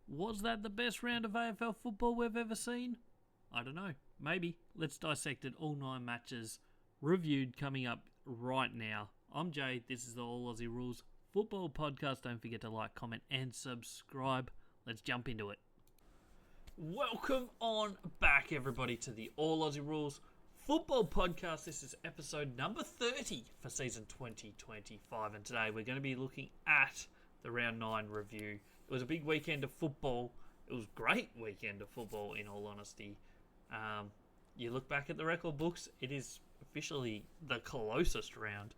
Was that the best round of AFL football we've ever seen? I don't know. Maybe. Let's dissect it. All 9 matches reviewed coming up right now. I'm Jay. This is the All Aussie Rules Football Podcast. Don't forget to like, comment and subscribe. Let's jump into it. Welcome on back, everybody, to the All Aussie Rules Football Podcast. This is episode number 30 for season 2025. And today we're going to be looking at the round 9 review. It was a big weekend of football. It was a great weekend of football, in all honesty. You look back at the record books, it is officially the closest round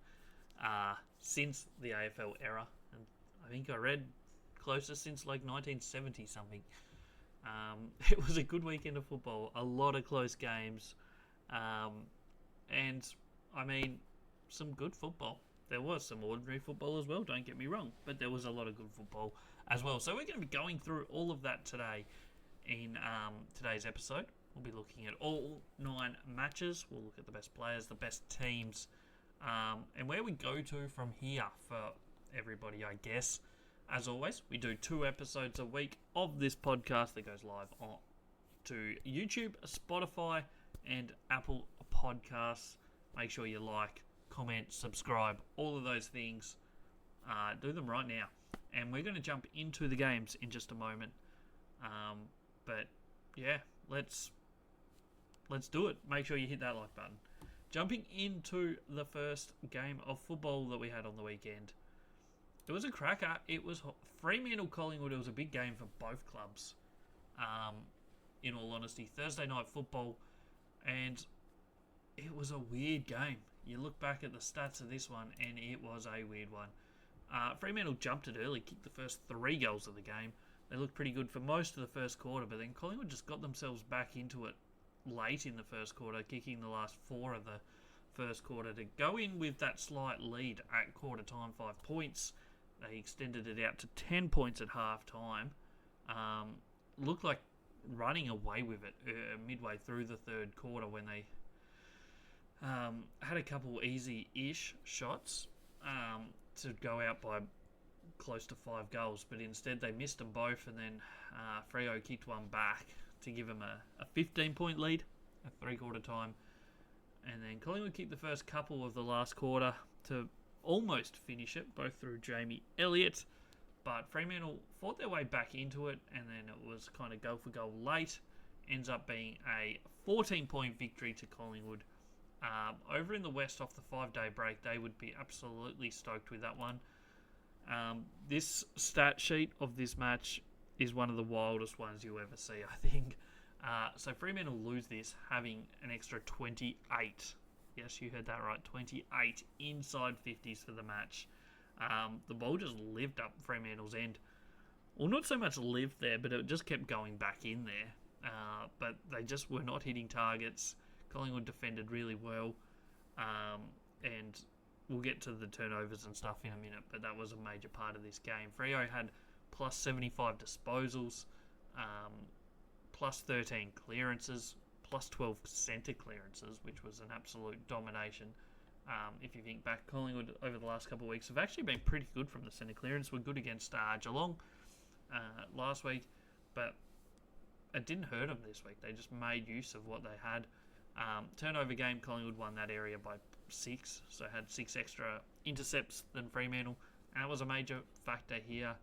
since the AFL era. And I think I read closest since like 1970 something. It was a good weekend of football. A lot of close games. And, I mean, some good football. There was some ordinary football as well, don't get me wrong, but there was a lot of good football as well. So we're going to be going through all of that today in today's episode. We'll be looking at all 9 matches. We'll look at the best players, the best teams, and where we go to from here for everybody, I guess. As always, we do 2 episodes a week of this podcast that goes live on to YouTube, Spotify, and Apple Podcasts. Make sure you like, comment, subscribe, all of those things. Do them right now. And we're going to jump into the games in just a moment. But yeah, let's do it. Make sure you hit that like button. Jumping into the first game of football that we had on the weekend. It was a cracker. It was Fremantle Collingwood. It was a big game for both clubs. In all honesty, Thursday night football, and it was a weird game. You look back at the stats of this one, and it was a weird one. Fremantle jumped it early, kicked the first 3 goals of the game. They looked pretty good for most of the first quarter, but then Collingwood just got themselves back into it late in the first quarter, kicking the last 4 of the first quarter to go in with that slight lead at quarter time, 5 points. They extended it out to 10 points at half time. Looked like running away with it midway through the third quarter when they had a couple easy-ish shots to go out by close to 5 goals, but instead they missed them both, and then Freo kicked one back to give them a 15-point lead at 3-quarter time. And then Collingwood kicked the first couple of the last quarter to almost finish it, both through Jamie Elliott, but Fremantle fought their way back into it, and then it was kind of goal for goal late. Ends up being a 14-point victory to Collingwood. Over in the West off the 5-day break, they would be absolutely stoked with that one. This stat sheet of this match is one of the wildest ones you'll ever see, I think. So Fremantle lose this, having an extra 28. Yes, you heard that right, 28 inside 50s for the match. The ball just lived up Fremantle's end. Well, not so much lived there, but it just kept going back in there. But they just were not hitting targets. Collingwood defended really well, and we'll get to the turnovers and stuff in a minute, but that was a major part of this game. Freo had plus 75 disposals, plus 13 clearances, plus 12 centre clearances, which was an absolute domination. If you think back, Collingwood over the last couple of weeks have actually been pretty good from the centre clearance. We're good against Geelong last week, but it didn't hurt them this week. They just made use of what they had. Turnover game, Collingwood won that area by 6, so had 6 extra intercepts than Fremantle, and that was a major factor here.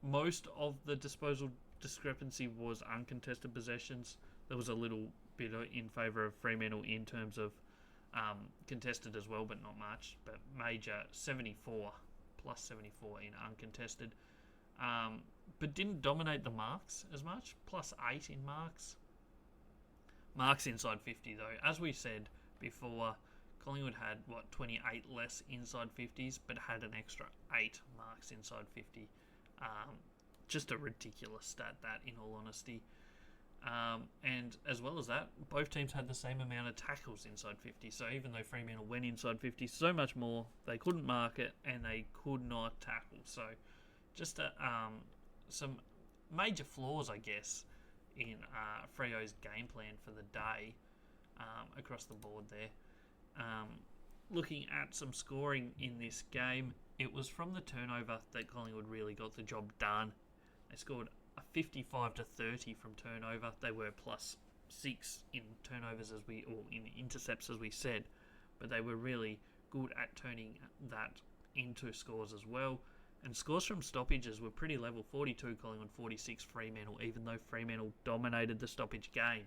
Most of the disposal discrepancy was uncontested possessions. There was a little bit in favour of Fremantle in terms of contested as well, but not much. But major 74, plus 74 in uncontested. But didn't dominate the marks as much, plus 8 in marks. Marks inside 50 though. As we said before, Collingwood had, 28 less inside 50s, but had an extra 8 marks inside 50. Just a ridiculous stat, that, in all honesty. And as well as that, both teams had the same amount of tackles inside 50. So even though Fremantle went inside 50 so much more, they couldn't mark it and they could not tackle. So just some major flaws, I guess, in Freo's game plan for the day across the board there. Looking at some scoring in this game, it was from the turnover that Collingwood really got the job done. They scored a 55-30 from turnover. They were +6 in turnovers or in intercepts, as we said, but they were really good at turning that into scores as well. And scores from stoppages were pretty level: 42 Collingwood, 46 Fremantle, even though Fremantle dominated the stoppage game.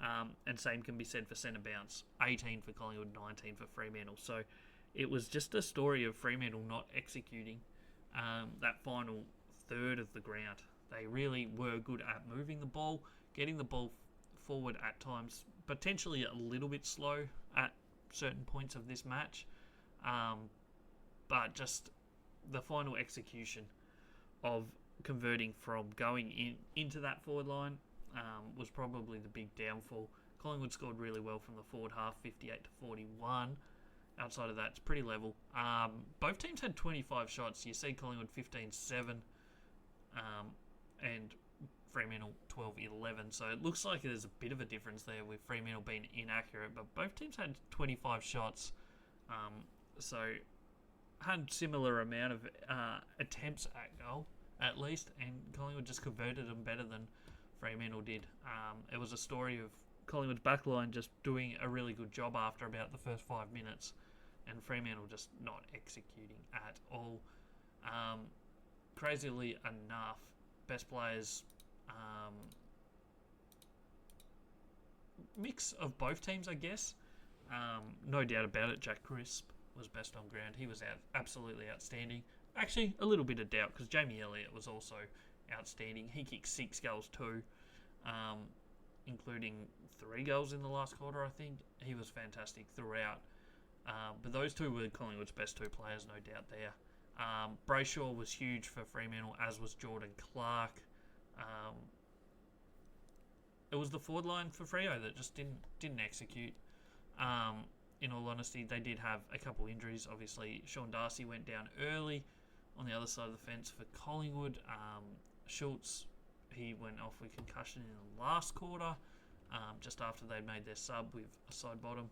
And same can be said for centre bounce: 18 for Collingwood, 19 for Fremantle. So it was just a story of Fremantle not executing that final third of the ground. They really were good at moving the ball, getting the ball forward at times, potentially a little bit slow at certain points of this match, but just the final execution of converting from going into that forward line was probably the big downfall. Collingwood scored really well from the forward half, 58-41. Outside of that, it's pretty level. Both teams had 25 shots. You see Collingwood 15-7 and Fremantle 12-11. So it looks like there's a bit of a difference there with Fremantle being inaccurate, but both teams had 25 shots. So had similar amount of attempts at goal, at least, and Collingwood just converted them better than Fremantle did. It was a story of Collingwood's backline just doing a really good job after about the first 5 minutes, and Fremantle just not executing at all. Crazily enough, best players, mix of both teams, I guess. No doubt about it, Jack Crisp was best on ground. He was absolutely outstanding. Actually, a little bit of doubt because Jamie Elliott was also outstanding. He kicked 6 goals too, including 3 goals in the last quarter, I think. He was fantastic throughout. But those two were Collingwood's best 2 players, no doubt there. Brayshaw was huge for Fremantle, as was Jordan Clark. It was the forward line for Freo that just didn't execute. In all honesty, they did have a couple injuries. Obviously, Sean Darcy went down early on the other side of the fence for Collingwood. Schultz, he went off with concussion in the last quarter, just after they made their sub with a side bottom.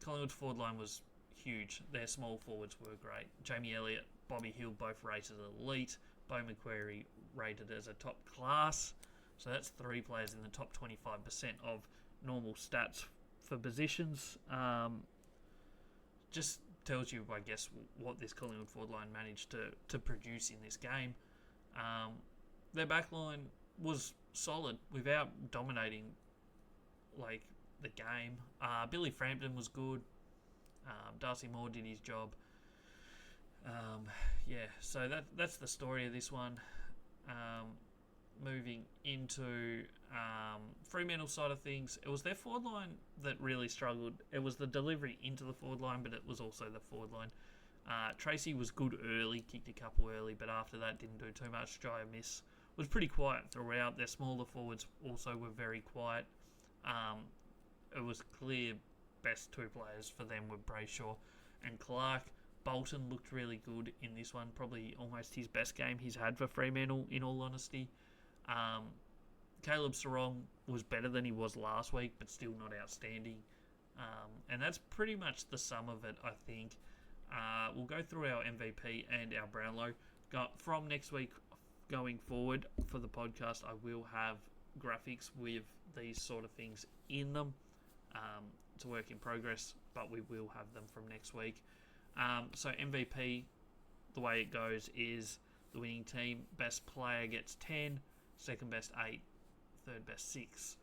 Collingwood's forward line was huge. Their small forwards were great. Jamie Elliott, Bobby Hill, both rated elite. Bo McQuarrie rated as a top class. So that's 3 players in the top 25% of normal stats for positions. Just tells you, I guess, what this Collingwood forward line managed to produce in this game. Their back line was solid without dominating the game. Billy Frampton was good. Darcy Moore did his job. So that's the story of this one. Moving into Fremantle side of things, it was their forward line that really struggled. It was the delivery into the forward line, but it was also the forward line. Tracy was good early, kicked a couple early, but after that didn't do too much. Jaya Miss was pretty quiet throughout. Their smaller forwards also were very quiet. It was clear best 2 players for them were Brayshaw and Clark. Bolton looked really good in this one, probably almost his best game he's had for Fremantle, in all honesty. Caleb Sarong was better than he was last week, but still not outstanding. And that's pretty much the sum of it, I think. We'll go through our MVP and our Brownlow. From next week going forward for the podcast, I will have graphics with these sort of things in them. It's a work in progress, but we will have them from next week. So MVP, the way it goes is the winning team, best player gets 10, second best 8, third best 6,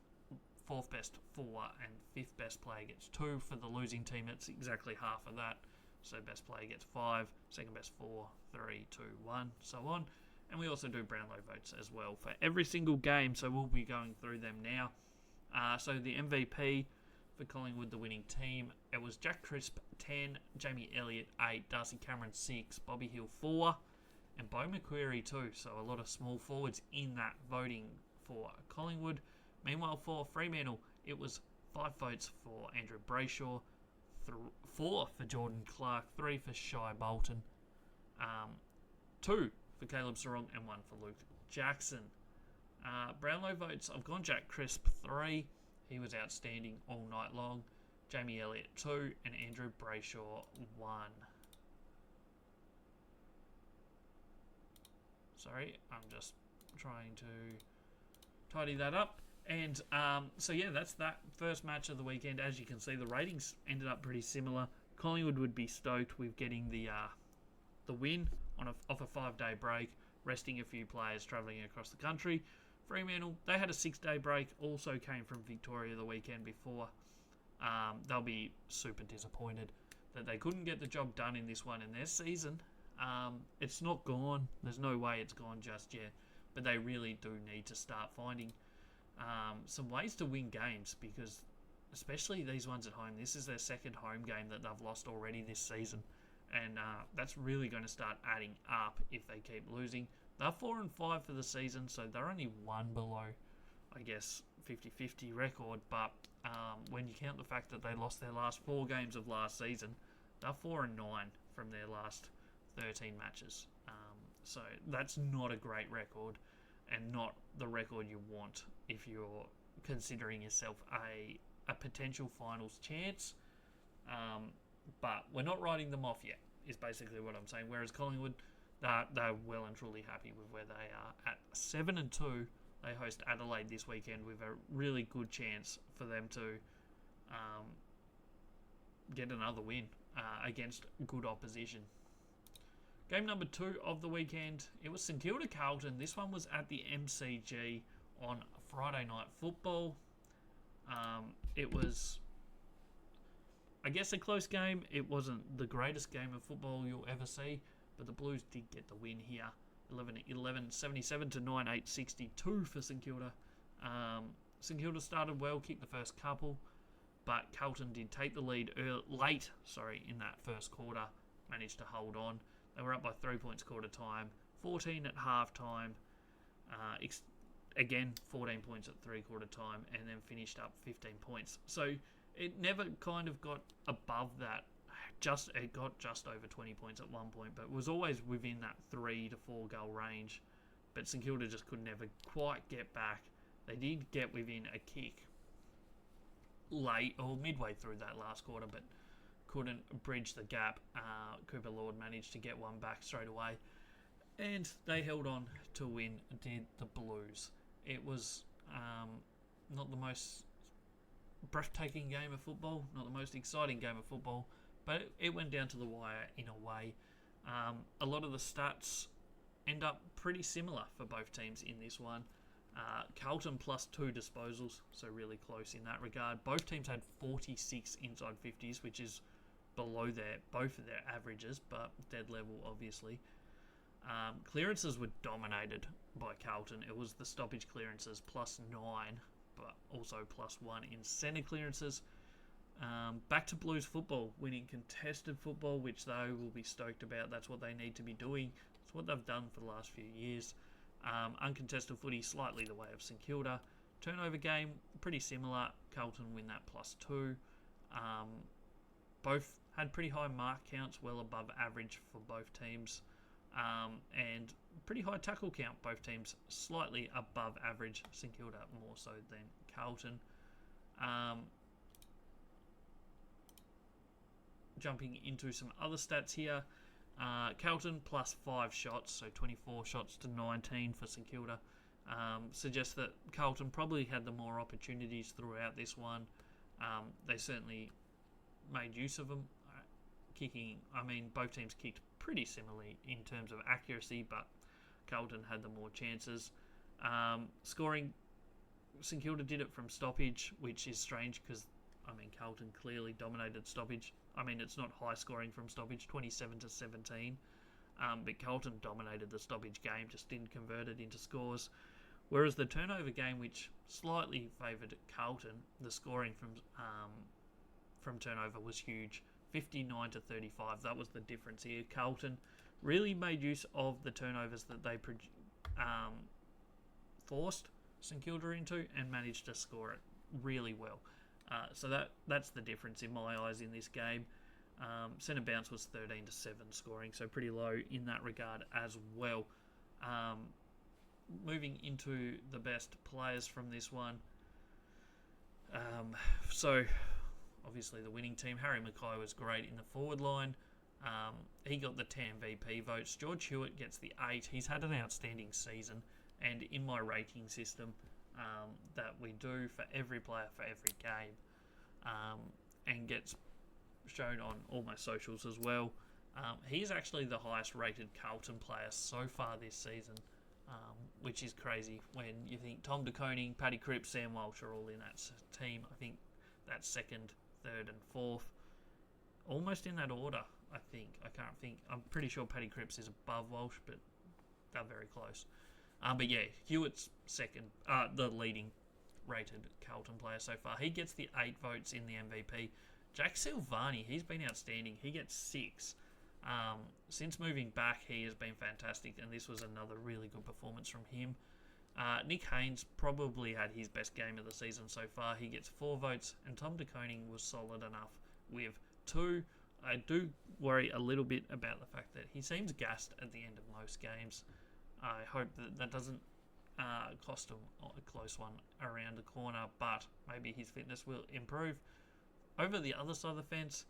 fourth best 4, and fifth best player gets 2. For the losing team, it's exactly half of that. So best player gets 5, second best 4, 3, 2, 1, so on. And we also do Brownlow votes as well for every single game, so we'll be going through them now. So the MVP for Collingwood, the winning team, it was Jack Crisp 10, Jamie Elliott 8, Darcy Cameron 6, Bobby Hill 4, and Bo McQuarrie 2. So a lot of small forwards in that voting for Collingwood. Meanwhile, for Fremantle, it was 5 votes for Andrew Brayshaw, 4 for Jordan Clark, 3 for Shai Bolton, 2 for Caleb Sarong, and 1 for Luke Jackson. Brownlow votes, I've gone Jack Crisp 3. He was outstanding all night long. Jamie Elliott 2 and Andrew Brayshaw 1. Sorry, I'm just trying to tidy that up. And so yeah, that's that first match of the weekend. As you can see, the ratings ended up pretty similar. Collingwood would be stoked with getting the win off a 5-day break, resting a few players travelling across the country. Fremantle, they had a 6-day break, also came from Victoria the weekend before. They'll be super disappointed that they couldn't get the job done in this one in their season. It's not gone. There's no way it's gone just yet. But they really do need to start finding some ways to win games, because especially these ones at home, this is their second home game that they've lost already this season. And that's really going to start adding up if they keep losing. They're 4-5 for the season, so they're only one below, I guess, 50-50 record. But when you count the fact that they lost their last 4 games of last season, they're 4-9 from their last 13 matches. So that's not a great record, and not the record you want if you're considering yourself a potential finals chance. But we're not writing them off yet, is basically what I'm saying. Whereas Collingwood, they're well and truly happy with where they are. At 7-2, they host Adelaide this weekend with a really good chance for them to get another win against good opposition. Game number 2 of the weekend, it was St Kilda Carlton. This one was at the MCG on Friday Night Football. It was, I guess, a close game. It wasn't the greatest game of football you'll ever see, but the Blues did get the win here. 11-11, 77 to 9-8, 62 for St Kilda. St Kilda started well, kicked the first couple, but Carlton did take the lead late in that first quarter, managed to hold on. They were up by 3 points quarter time, 14 at half time, again 14 points at 3/4 time, and then finished up 15 points. So it never kind of got above that. It got just over 20 points at one point, but was always within that 3 to 4 goal range. But St Kilda just could never quite get back. They did get within a kick late or midway through that last quarter, but couldn't bridge the gap. Cooper Lord managed to get one back straight away, and they held on to win, did the Blues. It was not the most breathtaking game of football, not the most exciting game of football, but it went down to the wire in a way. A lot of the stats end up pretty similar for both teams in this one. Carlton plus 2 disposals, so really close in that regard. Both teams had 46 inside 50s, which is below both of their averages, but dead level, obviously. Clearances were dominated by Carlton. It was the stoppage clearances plus 9, but also plus 1 in centre clearances. Back to Blues football, winning contested football, which they will be stoked about. That's what they need to be doing. It's what they've done for the last few years. Uncontested footy, slightly the way of St Kilda. Turnover game, pretty similar. Carlton win that plus 2. Both had pretty high mark counts, well above average for both teams. And pretty high tackle count, both teams slightly above average. St Kilda more so than Carlton. Jumping into some other stats here. Carlton plus 5 shots, so 24 shots to 19 for St Kilda. Suggests that Carlton probably had the more opportunities throughout this one. They certainly made use of them. Both teams kicked pretty similarly in terms of accuracy, but Carlton had the more chances. Scoring, St Kilda did it from stoppage, which is strange because, Carlton clearly dominated stoppage. It's not high scoring from stoppage, 27 to 17. But Carlton dominated the stoppage game, just didn't convert it into scores. Whereas the turnover game, which slightly favoured Carlton, the scoring from turnover was huge, 59 to 35. That was the difference here. Carlton really made use of the turnovers that they forced St Kilda into and managed to score it really well. So that's the difference in my eyes in this game. Centre bounce was 13 to 7 scoring, so pretty low in that regard as well. Moving into the best players from this one. So obviously the winning team, Harry Mackay was great in the forward line. He got the 10 MVP votes. George Hewitt gets the 8. He's had an outstanding season, and in my rating system that we do for every player for every game, and gets shown on all my socials as well, he's actually the highest rated Carlton player so far this season, which is crazy when you think Tom De Koning, Paddy Cripps, Sam Walsh are all in that team. I think that's second, third and fourth, almost in that order. I think. I can't think. I'm pretty sure Paddy Cripps is above Walsh, but they're very close. But yeah, Hewitt's second, the leading rated Carlton player so far. He gets the 8 votes in the MVP. Jack Silvani, he's been outstanding. He gets 6. Since moving back, he has been fantastic, and this was another really good performance from him. Nick Haynes probably had his best game of the season so far. He gets 4 votes, and Tom De Koning was solid enough with 2. I do worry a little bit about the fact that he seems gassed at the end of most games. I hope that doesn't cost him a close one around the corner, but maybe his fitness will improve. Over the other side of the fence,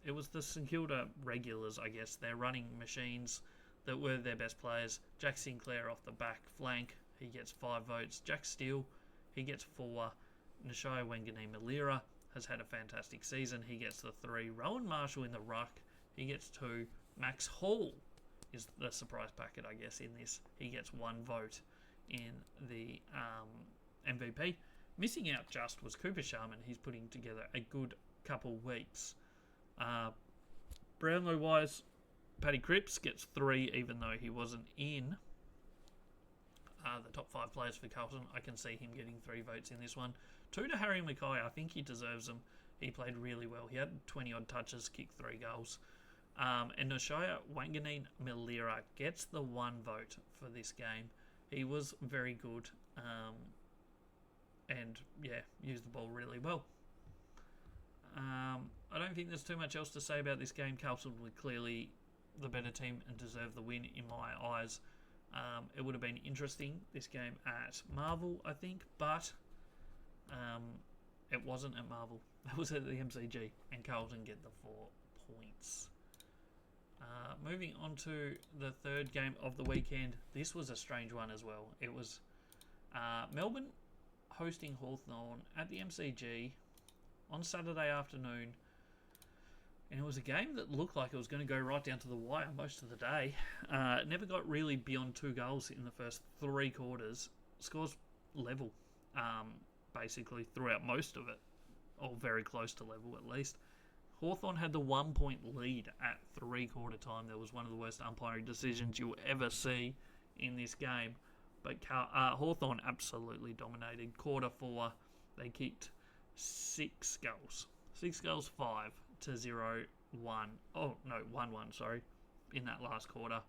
it was the St Kilda regulars, I guess. Their running machines that were their best players. Jack Sinclair off the back flank, he gets 5 votes. Jack Steele, he gets 4. Nashai Wanganeen-Malira has had a fantastic season. He gets the 3. Rowan Marshall in the ruck, he gets 2. Max Hall is the surprise packet, I guess, in this. He gets 1 vote in the MVP. Missing out just was Cooper Sharman. He's putting together a good couple weeks. Brownlow-wise, Paddy Cripps gets 3, even though he wasn't in the top 5 players for Carlton. I can see him getting 3 votes in this one. 2 to Harry Mackay. I think he deserves them. He played really well. He had 20-odd touches, kicked 3 goals. And Nashai Wanganeen-Malira gets the 1 vote for this game. He was very good. And, yeah, used the ball really well. I don't think there's too much else to say about this game. Carlton were clearly the better team and deserved the win in my eyes. It would have been interesting, this game at Marvel, I think, but it wasn't at Marvel. It was at the MCG, and Carlton get the 4 points. Moving on to the third game of the weekend. This was a strange one as well. It was Melbourne hosting Hawthorn at the MCG on Saturday afternoon, and it was a game that looked like it was going to go right down to the wire most of the day. It never got really beyond 2 goals in the first 3 quarters. Scores level, basically throughout most of it, or very close to level at least. Hawthorn had the 1-point lead at 3-quarter time. There was one of the worst umpiring decisions you'll ever see in this game. But Hawthorn absolutely dominated. Quarter 4, they kicked 6 goals. 6 goals, 5 to 0-1. Oh, no, 1-1, sorry, in that last quarter.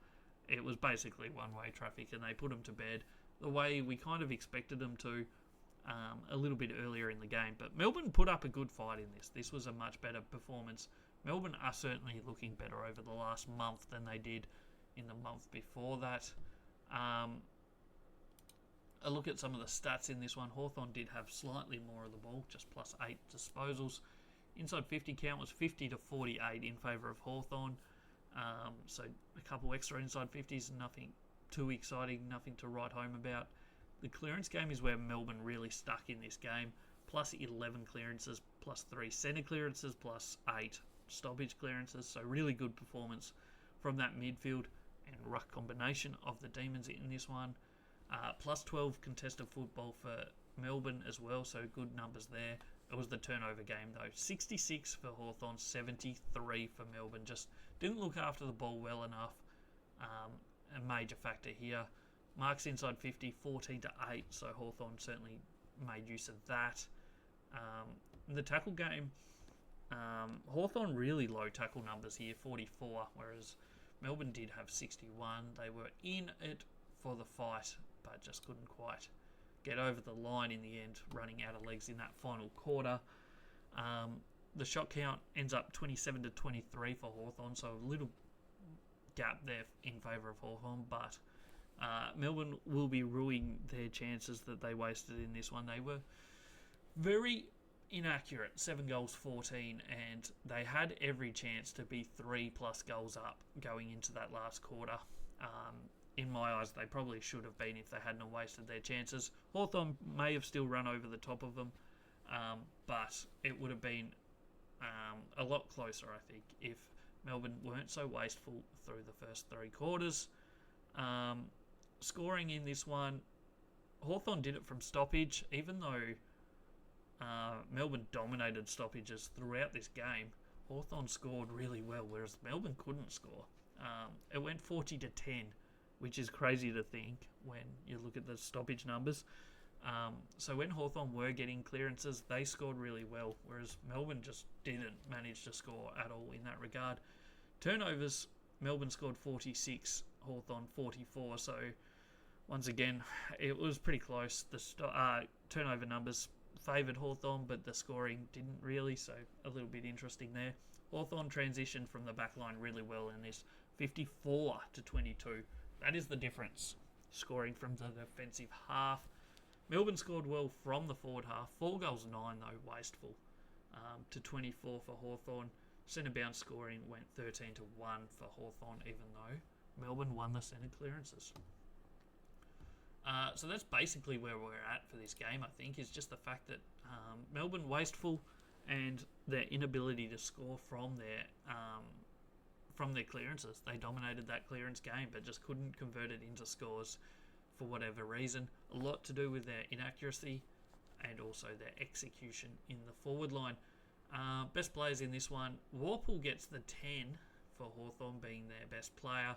It was basically one-way traffic, and they put them to bed the way we kind of expected them to a little bit earlier in the game. But Melbourne put up a good fight in this. This was a much better performance. Melbourne are certainly looking better over the last month than they did in the month before that. A look at some of the stats in this one. Hawthorn did have slightly more of the ball, just plus 8 disposals. Inside 50 count was 50 to 48 in favour of Hawthorn. So a couple extra inside 50s, nothing too exciting, nothing to write home about. The clearance game is where Melbourne really stuck in this game. Plus 11 clearances, plus 3 centre clearances, plus 8 stoppage clearances. So really good performance from that midfield and ruck combination of the Demons in this one. Plus 12 contested football for Melbourne as well, so good numbers there. It was the turnover game though. 66 for Hawthorn, 73 for Melbourne. Just didn't look after the ball well enough. A major factor here. Marks inside 50, 14 to 8, so Hawthorn certainly made use of that. In the tackle game, Hawthorn really low tackle numbers here, 44, whereas Melbourne did have 61. They were in it for the fight, but just couldn't quite get over the line in the end, running out of legs in that final quarter. The shot count ends up 27 to 23 for Hawthorn, so a little gap there in favour of Hawthorn, but Melbourne will be ruining their chances that they wasted in this one. They were very inaccurate, 7 goals, 14, and they had every chance to be 3+ goals up going into that last quarter. In my eyes, they probably should have been if they hadn't wasted their chances. Hawthorn may have still run over the top of them, but it would have been a lot closer, I think, if Melbourne weren't so wasteful through the first 3 quarters. Scoring in this one, Hawthorn did it from stoppage, even though Melbourne dominated stoppages throughout this game. Hawthorn scored really well, whereas Melbourne couldn't score. It went 40-10, which is crazy to think when you look at the stoppage numbers. So when Hawthorn were getting clearances, they scored really well, whereas Melbourne just didn't manage to score at all in that regard. Turnovers, Melbourne scored 46, Hawthorn 44, so once again, it was pretty close. The turnover numbers favoured Hawthorn, but the scoring didn't really, so a little bit interesting there. Hawthorn transitioned from the back line really well in this 54-22. That is the difference, scoring from the defensive half. Melbourne scored well from the forward half. 4 goals, 9 though, wasteful, to 24 for Hawthorn. Centre bounce scoring went 13-1 for Hawthorn, even though Melbourne won the centre clearances. So that's basically where we're at for this game, I think, is just the fact that Melbourne wasteful and their inability to score from their clearances. They dominated that clearance game, but just couldn't convert it into scores for whatever reason. A lot to do with their inaccuracy and also their execution in the forward line. Best players in this one, Warple gets the 10 for Hawthorn being their best player.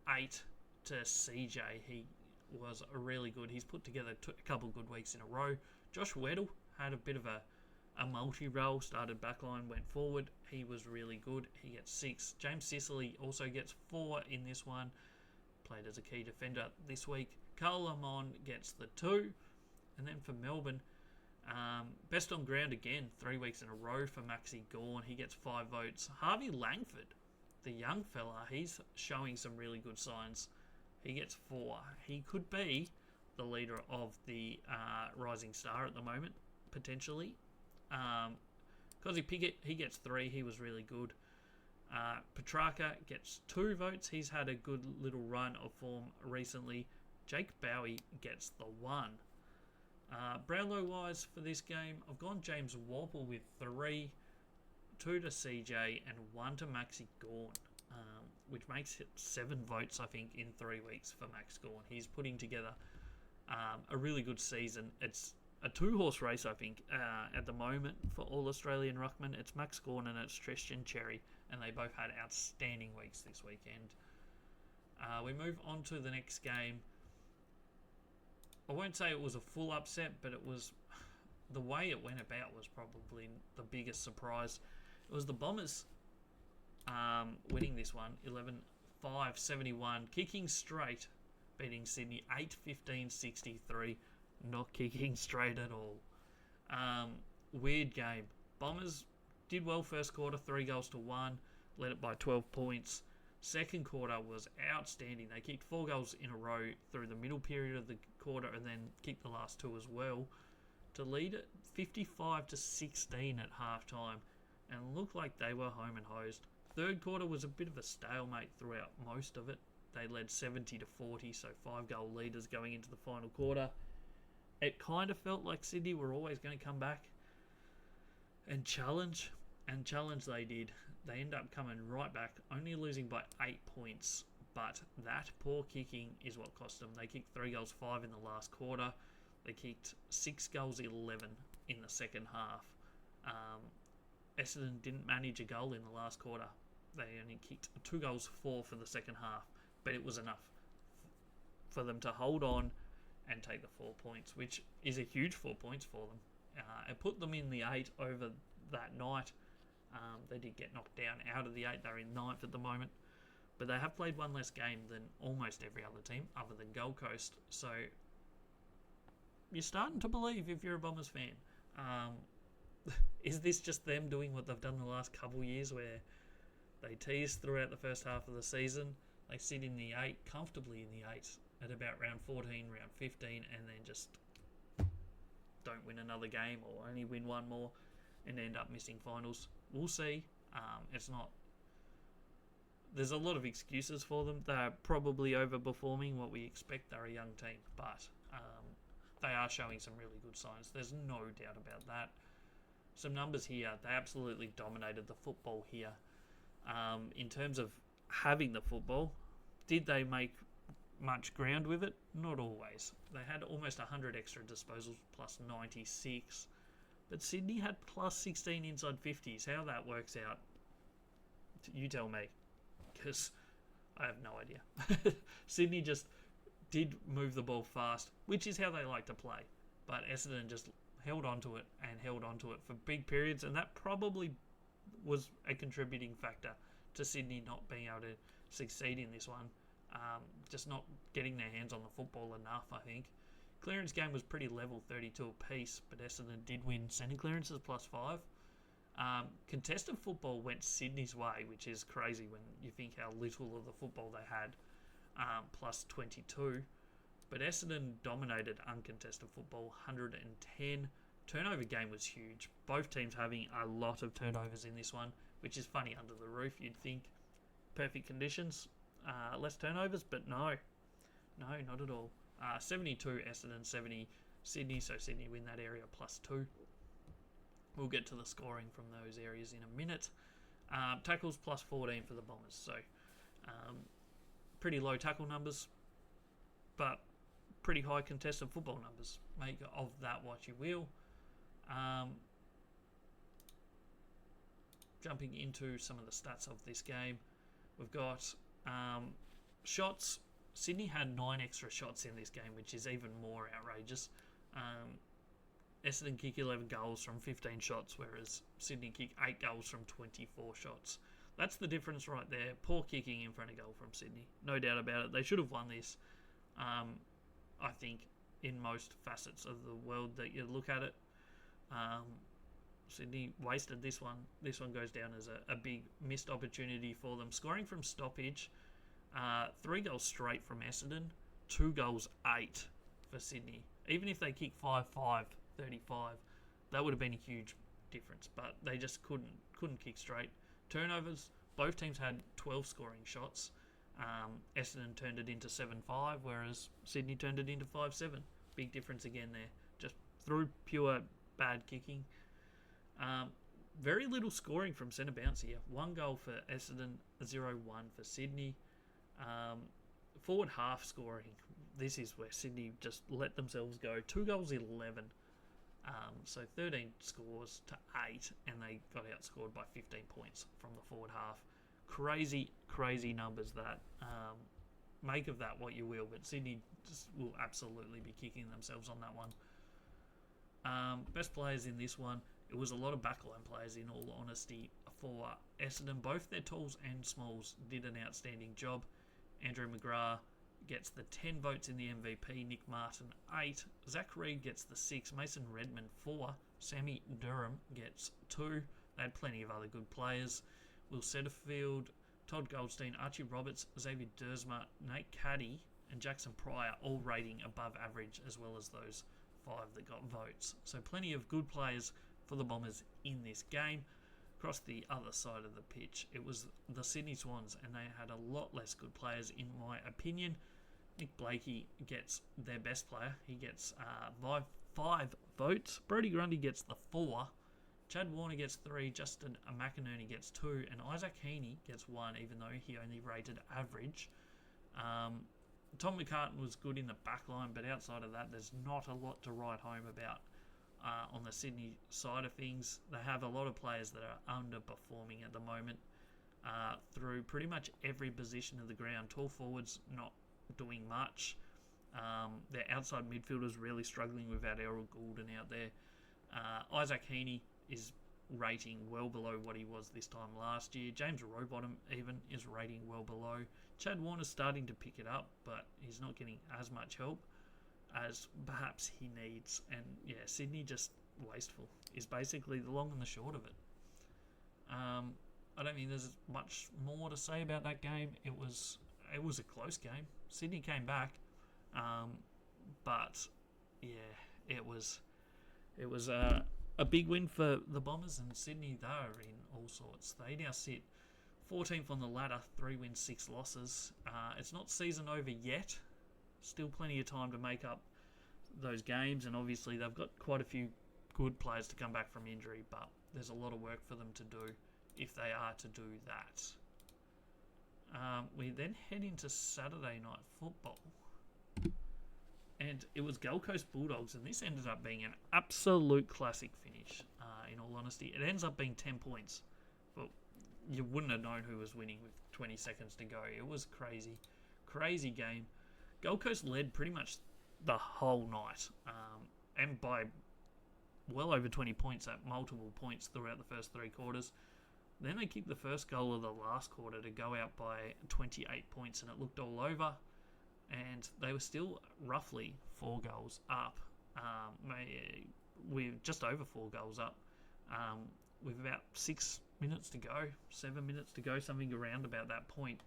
8 to CJ. He was really good. He's put together a couple good weeks in a row. Josh Weddle had a bit of a multi-role, started backline, went forward. He was really good. He gets 6. James Sicily also gets 4 in this one. Played as a key defender this week. Carl Lamont gets the 2. And then for Melbourne, best on ground again, 3 weeks in a row for Maxi Gawn. He gets 5 votes. Harvey Langford, the young fella, he's showing some really good signs. He gets 4. He could be the leader of the Rising Star at the moment, potentially. Cosy Pickett, he gets 3. He was really good. Petrarca gets 2 votes. He's had a good little run of form recently. Jake Bowie gets the 1. Brownlow-wise for this game, I've gone James Warple with 3, 2 to CJ, and 1 to Maxi Gawn, which makes it 7 votes, I think, in 3 weeks for Max Gawn. He's putting together a really good season. It's a 2-horse race, I think, at the moment for all Australian ruckmen. It's Max Gawn and it's Tristan Cherry, and they both had outstanding weeks this weekend. We move on to the next game. I won't say it was a full upset, but it was the way it went about was probably the biggest surprise. It was the Bombers winning this one, 11-5-71, kicking straight, beating Sydney 8-15-63, not kicking straight at all. Weird game. Bombers did well first quarter, 3 goals to 1, led it by 12 points. Second quarter was outstanding. They kicked 4 goals in a row through the middle period of the quarter and then kicked the last 2 as well to lead it 55-16 at halftime and looked like they were home and hosed. Third quarter was a bit of a stalemate throughout most of it. They led 70-40, so 5-goal leaders going into the final quarter. It kind of felt like Sydney were always going to come back and challenge they did. They end up coming right back, only losing by 8 points, but that poor kicking is what cost them. They kicked 3 goals 5 in the last quarter. They kicked 6 goals 11 in the second half. Essendon didn't manage a goal in the last quarter. They only kicked 2 goals 4 for the second half, but it was enough for them to hold on and take the 4 points, which is a huge 4 points for them. It put them in the 8 over that night. They did get knocked down out of the 8. They're in 9th at the moment. But they have played 1 less game than almost every other team other than Gold Coast. So you're starting to believe if you're a Bombers fan. Is this just them doing what they've done the last couple of years where they tease throughout the first half of the season, they sit in the 8, comfortably in the 8 at about round 14, round 15, and then just don't win another game or only win one more and end up missing finals. We'll see. It's not... There's a lot of excuses for them. They're probably overperforming what we expect. They're a young team, but they are showing some really good signs. There's no doubt about that. Some numbers here. They absolutely dominated the football here. In terms of having the football, did they make much ground with it? Not always. They had almost 100 extra disposals, plus 96. But Sydney had plus 16 inside 50s. How that works out, you tell me. Because I have no idea. Sydney just did move the ball fast, which is how they like to play. But Essendon just held on to it and held on to it for big periods, and that probably was a contributing factor to Sydney not being able to succeed in this one. Just not getting their hands on the football enough, I think. Clearance game was pretty level, 32 apiece, but Essendon did win centre clearances plus 5. Contested football went Sydney's way, which is crazy when you think how little of the football they had, plus 22. But Essendon dominated uncontested football, 110. Turnover game was huge. Both teams having a lot of turnovers in this one, which is funny under the roof. You'd think perfect conditions, less turnovers, but no, not at all. 72 Essendon, 70 Sydney, so Sydney win that area plus 2. We'll get to the scoring from those areas in a minute. Tackles plus 14 for the Bombers, so pretty low tackle numbers, but pretty high contested football numbers. Make of that what you will. Jumping into some of the stats of this game, we've got shots. Sydney had 9 extra shots in this game, which is even more outrageous. Essendon kick 11 goals from 15 shots, whereas Sydney kick 8 goals from 24 shots. That's the difference right there. Poor kicking in front of goal from Sydney. No doubt about it. They should have won this, I think, in most facets of the world that you look at it. Sydney wasted this one. This one goes down as a big missed opportunity for them. Scoring from stoppage, 3 goals straight from Essendon, 2 goals 8 for Sydney. Even if they kick 5-5, 35, that would have been a huge difference, but they just couldn't kick straight. Turnovers, both teams had 12 scoring shots. Essendon turned it into 7-5, whereas Sydney turned it into 5-7. Big difference again there, just through pure bad kicking. Very little scoring from centre bounce here. 1 goal for Essendon, 0-1 for Sydney. Forward half scoring, this is where Sydney just let themselves go. 2 goals 11. So 13 scores to 8, and they got outscored by 15 points from the forward half. Crazy numbers that. Make of that what you will, but Sydney just will absolutely be kicking themselves on that one. Best players in this one, it was a lot of backline players in all honesty for Essendon. Both their talls and smalls did an outstanding job. Andrew McGrath gets the 10 votes in the MVP, Nick Martin 8, Zach Reed gets the 6, Mason Redmond 4, Sammy Durham gets 2. They had plenty of other good players. Will Setterfield, Todd Goldstein, Archie Roberts, Xavier Dersma, Nate Caddy and Jackson Pryor all rating above average, as well as those 5 that got votes. So plenty of good players for the Bombers in this game. Across the other side of the pitch, it was the Sydney Swans, and they had a lot less good players in my opinion. Nick Blakey gets their best player. He gets 5 votes. Brodie Grundy gets the 4. Chad Warner gets 3. Justin McInerney gets 2. And Isaac Heaney gets 1, even though he only rated average. Tom McCartan was good in the back line, but outside of that, there's not a lot to write home about on the Sydney side of things. They have a lot of players that are underperforming at the moment through pretty much every position of the ground. Tall forwards not doing much. Their outside midfielders really struggling without Errol Goulden out there. Isaac Heaney is rating well below what he was this time last year. James Rowbottom even is rating well below. Chad Warner's starting to pick it up, but he's not getting as much help as perhaps he needs. And yeah, Sydney just wasteful is basically the long and the short of it. I don't think there's much more to say about that game. It was a close game. Sydney came back, but yeah, it was It was a big win for the Bombers, and Sydney, they are in all sorts. They now sit 14th on the ladder, 3 wins, 6 losses. It's not season over yet. Still plenty of time to make up those games, and obviously they've got quite a few good players to come back from injury, but there's a lot of work for them to do if they are to do that. We then head into Saturday night football, and it was Gold Coast Bulldogs, and this ended up being an absolute classic finish. In all honesty, it ends up being 10 points, but you wouldn't have known who was winning with 20 seconds to go. It was crazy game. Gold Coast led pretty much the whole night, and by well over 20 points at multiple points throughout the first 3 quarters. Then they kicked the first goal of the last quarter to go out by 28 points, and it looked all over. And they were still roughly 4 goals up. We're just over 4 goals up, with about 6 minutes to go, 7 minutes to go, something around about that point.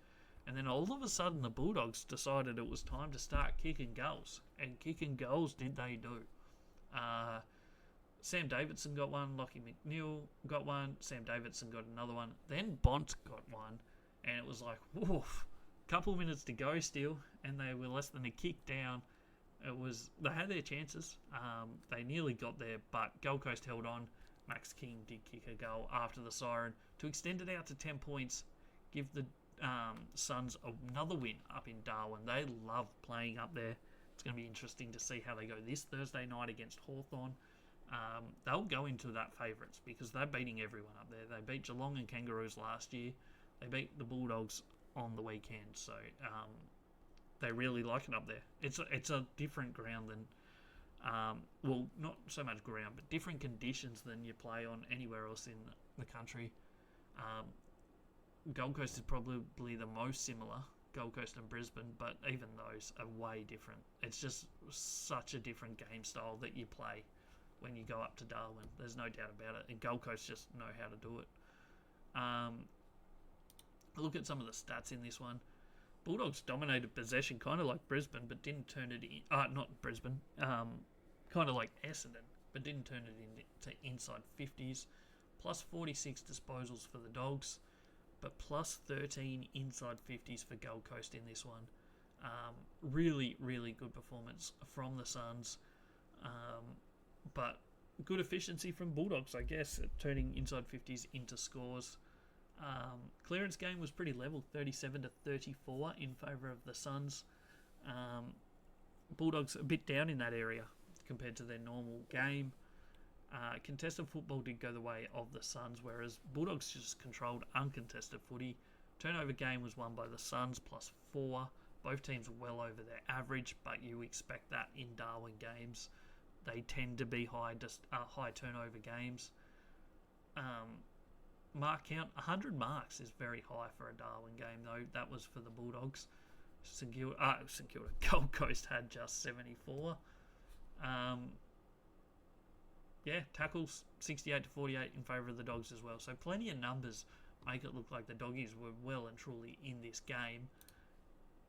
And then all of a sudden the Bulldogs decided it was time to start kicking goals. And kicking goals did they do. Sam Davidson got one, Lachie McNeil got one, Sam Davidson got another one, then Bont got one, and it was like, woof, couple minutes to go still, and they were less than a kick down. They had their chances, they nearly got there, but Gold Coast held on. Max King did kick a goal after the siren to extend it out to 10 points, give the Suns another win up in Darwin. They love playing up there. It's going to be interesting to see how they go this Thursday night against Hawthorn. They'll go into that favourites because they're beating everyone up there. They beat Geelong and Kangaroos last year. They beat the Bulldogs on the weekend. So they really like it up there. It's a different ground than, well, not so much ground, but different conditions than you play on anywhere else in the country. Gold Coast is probably the most similar, Gold Coast and Brisbane, but even those are way different. It's just such a different game style that you play when you go up to Darwin. There's no doubt about it, and Gold Coast just know how to do it. Look at some of the stats in this one. Bulldogs dominated possession, kind of like Brisbane, but didn't turn it in. Not Brisbane. Kind of like Essendon, but didn't turn it into inside 50s. Plus 46 disposals for the Dogs, but plus 13 inside 50s for Gold Coast in this one. Really, really good performance from the Suns. But good efficiency from Bulldogs, I guess, at turning inside 50s into scores. Clearance game was pretty level, 37-34 in favour of the Suns. Bulldogs a bit down in that area compared to their normal game. Contested football did go the way of the Suns, whereas Bulldogs just controlled uncontested footy. Turnover game was won by the Suns, plus 4. Both teams well over their average, but you expect that in Darwin games. They tend to be high turnover games. Mark count, 100 marks is very high for a Darwin game, though. That was for the Bulldogs. St Kilda, Gold Coast had just 74. Tackles 68-48 in favour of the Dogs as well. So plenty of numbers make it look like the Doggies were well and truly in this game.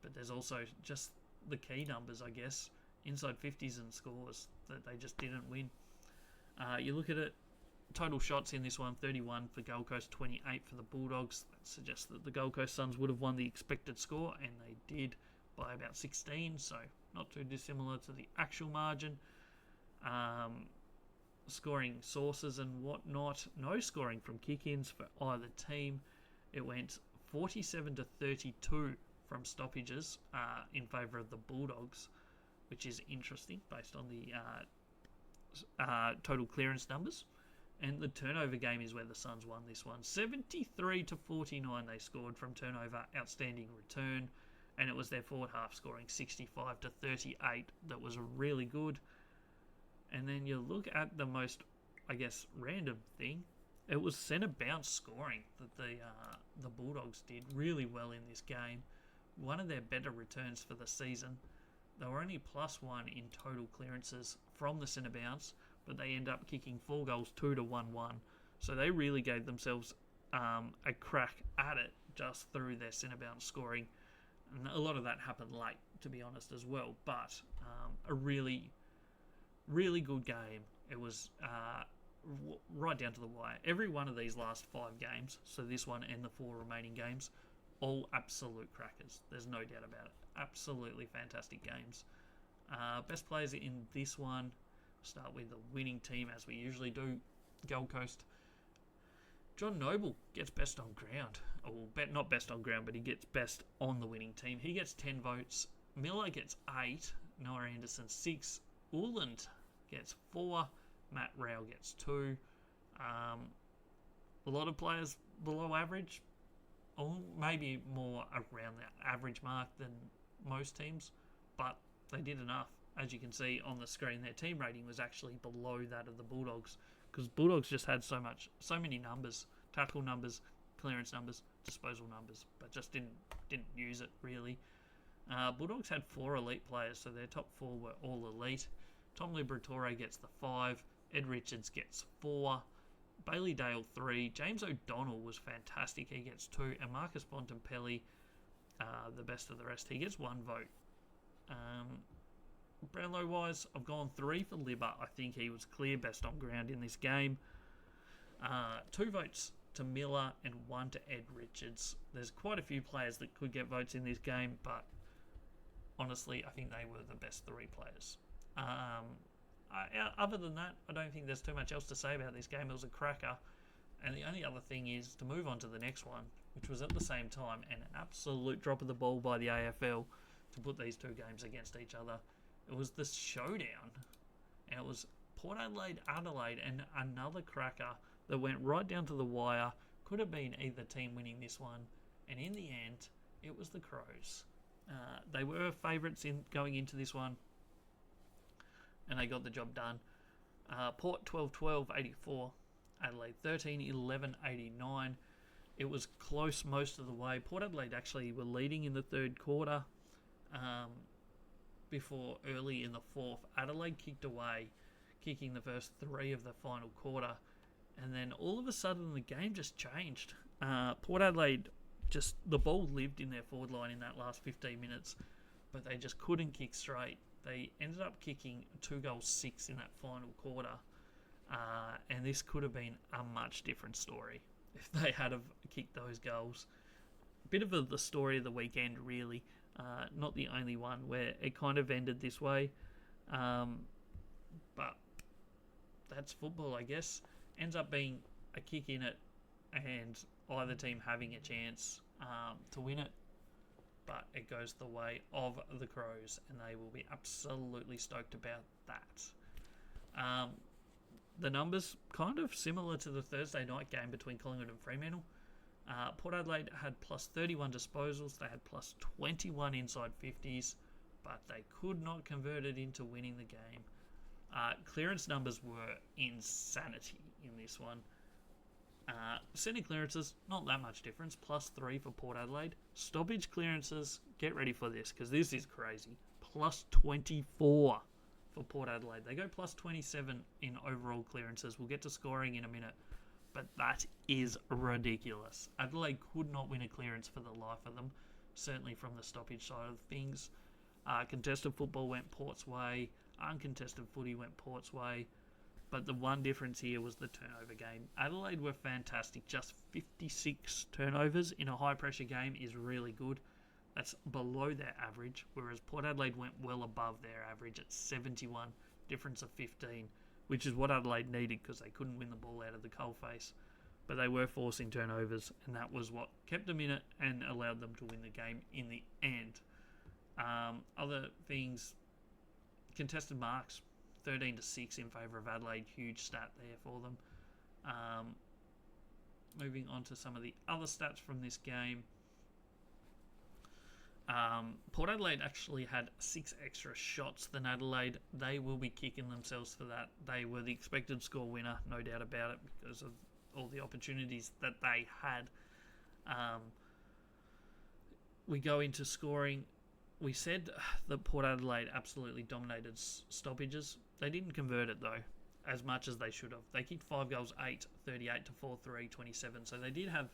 But there's also just the key numbers, I guess, inside 50s and scores that they just didn't win. You look at it, total shots in this one, 31 for Gold Coast, 28 for the Bulldogs. That suggests that the Gold Coast Suns would have won the expected score, and they did by about 16, so not too dissimilar to the actual margin. Scoring sources and whatnot, no scoring from kick-ins for either team. It went 47-32 from stoppages in favour of the Bulldogs, which is interesting based on the total clearance numbers. And the turnover game is where the Suns won this one. 73-49 they scored from turnover, outstanding return. And it was their forward half scoring 65-38 that was really good. And then you look at the most, I guess, random thing. It was centre bounce scoring that the Bulldogs did really well in this game. One of their better returns for the season. They were only +1 in total clearances from the centre bounce, but they end up kicking 4 goals, 2-1-1. So they really gave themselves a crack at it just through their centre bounce scoring. And a lot of that happened late, to be honest, as well. But a really Really good game. It was right down to the wire. Every one of these last 5 games, so this one and the 4 remaining games, all absolute crackers. There's no doubt about it. Absolutely fantastic games. Best players in this one. Start with the winning team as we usually do. Gold Coast. John Noble gets best on ground. Not best on ground, but he gets best on the winning team. He gets 10 votes. Miller gets 8. Noah Anderson 6. Uland gets 4. Matt Rao gets 2. A lot of players below average, or maybe more around the average mark than most teams, but they did enough. As you can see on the screen, their team rating was actually below that of the Bulldogs, because Bulldogs just had so many numbers, tackle numbers, clearance numbers, disposal numbers, but just didn't use it really. Bulldogs had 4 elite players, so their top 4 were all elite. Tom Liberatore gets the 5, Ed Richards gets 4, Bailey Dale 3, James O'Donnell was fantastic, he gets 2, and Marcus Bontempelli, the best of the rest, he gets 1 vote. Brownlow wise, I've gone 3 for Libba. I think he was clear best on ground in this game. 2 votes to Miller and 1 to Ed Richards. There's quite a few players that could get votes in this game, but honestly, I think they were the best 3 players. Other than that, I don't think there's too much else to say about this game. It was a cracker. And the only other thing is to move on to the next one, which was at the same time an absolute drop of the ball by the AFL to put these 2 games against each other. It was the showdown, and it was Port Adelaide, and another cracker that went right down to the wire. Could have been either team winning this one, and in the end, it was the Crows. They were favourites in going into this one, and they got the job done. Port 12-12, 84. Adelaide 13-11, 89. It was close most of the way. Port Adelaide actually were leading in the 3rd quarter. Before early in the 4th, Adelaide kicked away, kicking the first 3 of the final quarter, and then all of a sudden the game just changed. Port Adelaide, the ball lived in their forward line in that last 15 minutes, but they just couldn't kick straight. They ended up kicking 2 goals 6 in that final quarter, and this could have been a much different story if they had have kicked those goals. Bit of the story of the weekend, really. Not the only one where it kind of ended this way, but that's football, I guess. Ends up being a kick in it and either team having a chance to win it, but it goes the way of the Crows, and they will be absolutely stoked about that. The numbers kind of similar to the Thursday night game between Collingwood and Fremantle. Port Adelaide had plus 31 disposals, they had plus 21 inside 50s, but they could not convert it into winning the game. Clearance numbers were insanity in this one. Centre clearances, not that much difference, plus 3 for Port Adelaide. Stoppage clearances, get ready for this, because this is crazy, plus 24 for Port Adelaide. They go plus 27 in overall clearances. We'll get to scoring in a minute. But that is ridiculous. Adelaide could not win a clearance for the life of them, certainly from the stoppage side of things. Contested football went Port's way. Uncontested footy went Port's way. But the one difference here was the turnover game. Adelaide were fantastic. Just 56 turnovers in a high-pressure game is really good. That's below their average, whereas Port Adelaide went well above their average at 71, difference of 15. Which is what Adelaide needed because they couldn't win the ball out of the coalface. But they were forcing turnovers, and that was what kept them in it and allowed them to win the game in the end. Other things, contested marks, 13-6 in favour of Adelaide, huge stat there for them. Moving on to some of the other stats from this game. Port Adelaide actually had 6 extra shots than Adelaide. They will be kicking themselves for that. They were the expected score winner, no doubt about it, because of all the opportunities that they had. We go into scoring. We said that Port Adelaide absolutely dominated stoppages. They didn't convert it, though, as much as they should have. They kicked 5 goals 8, 38 to 4-3, 27. So they did have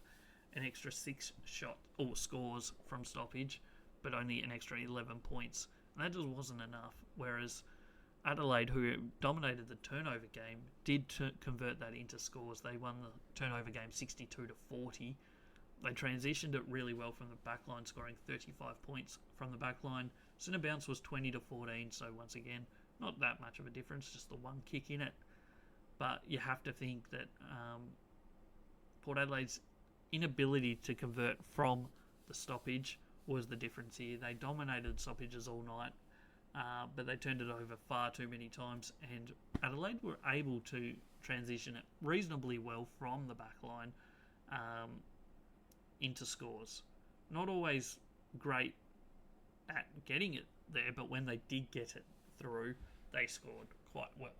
an extra 6 shot or scores from stoppage, but only an extra 11 points. And that just wasn't enough. Whereas Adelaide, who dominated the turnover game, did convert that into scores. They won the turnover game 62-40. They transitioned it really well from the back line, scoring 35 points from the back line. Centre bounce was 20-14, so once again, not that much of a difference, just the one kick in it. But you have to think that Port Adelaide's inability to convert from the stoppage was the difference here. They dominated stoppages all night, but they turned it over far too many times, and Adelaide were able to transition it reasonably well from the back line into scores. Not always great at getting it there, but when they did get it through, they scored quite well,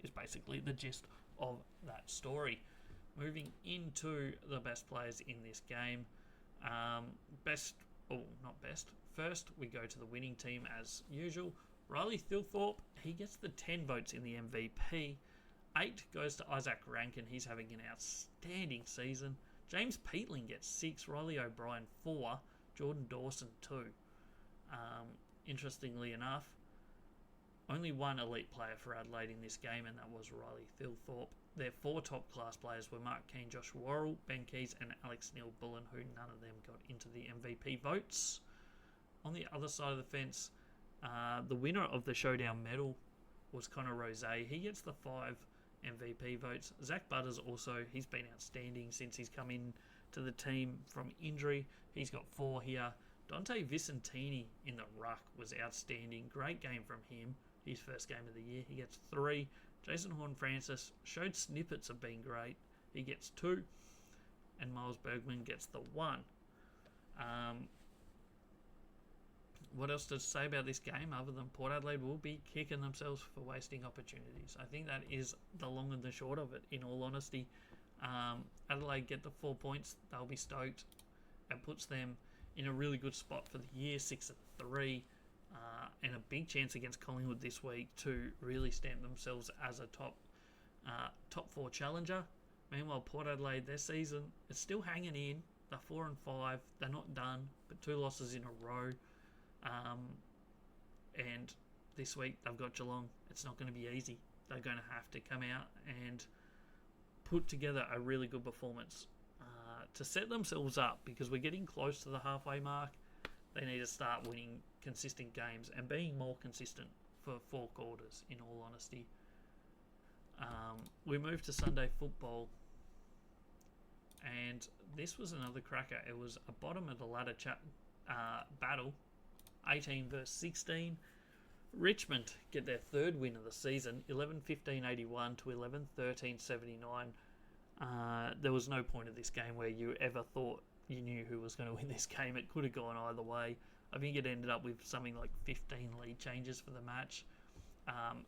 is basically the gist of that story. Moving into the best players in this game. First, we go to the winning team as usual. Riley Thilthorpe, he gets the 10 votes in the MVP. 8 goes to Isaac Rankin. He's having an outstanding season. James Peatling gets 6. Riley O'Brien 4. Jordan Dawson 2. Interestingly enough, only one elite player for Adelaide in this game, and that was Riley Thilthorpe. Their 4 top-class players were Mark Keane, Josh Worrell, Ben Keys, and Alex Neil-Bullen, who none of them got into the MVP votes. On the other side of the fence, the winner of the Showdown medal was Connor Rose. He gets the 5 MVP votes. Zach Butters also, he's been outstanding since he's come in to the team from injury. He's got 4 here. Dante Vicentini in the ruck was outstanding. Great game from him. His first game of the year. He gets 3. Jason Horne-Francis showed snippets of being great. He gets 2. And Miles Bergman gets the 1. What else to say about this game other than Port Adelaide will be kicking themselves for wasting opportunities? I think that is the long and the short of it, in all honesty. Adelaide get the 4 points. They'll be stoked. It puts them in a really good spot for the year, 6-3. And a big chance against Collingwood this week to really stamp themselves as a top 4 challenger. Meanwhile, Port Adelaide, their season is still hanging in. They're 4-5. They're not done, but 2 losses in a row. And this week they've got Geelong. It's not going to be easy. They're going to have to come out and put together a really good performance to set themselves up, because we're getting close to the halfway mark. They need to start winning consistent games and being more consistent for 4 quarters, in all honesty. We move to Sunday football, and this was another cracker. It was a bottom of the ladder battle, 18 versus 16. Richmond get their 3rd win of the season, 11-15-81 to 11-13-79. There was no point of this game where you ever thought you knew who was going to win this game. It could have gone either way. I think it ended up with something like 15 lead changes for the match.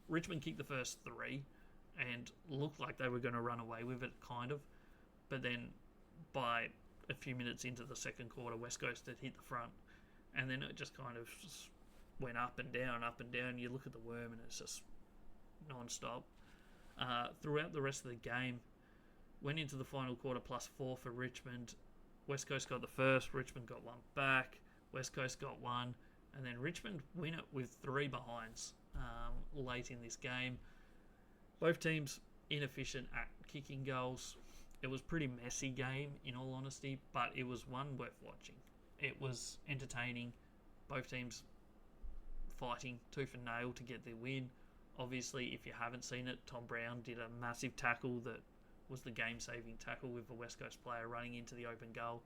Richmond kicked the first 3 and looked like they were going to run away with it, kind of. But then by a few minutes into the second quarter, West Coast had hit the front. And then it just kind of just went up and down, up and down. You look at the worm and it's just non-stop. Throughout the rest of the game, went into the final quarter +4 for Richmond. West Coast got the first, Richmond got 1 back, West Coast got 1, and then Richmond win it with 3 behinds late in this game. Both teams inefficient at kicking goals. It was a pretty messy game, in all honesty, but it was one worth watching. It was entertaining. Both teams fighting tooth and nail to get their win. Obviously, if you haven't seen it, Tom Brown did a massive tackle that was the game-saving tackle with a West Coast player running into the open goal.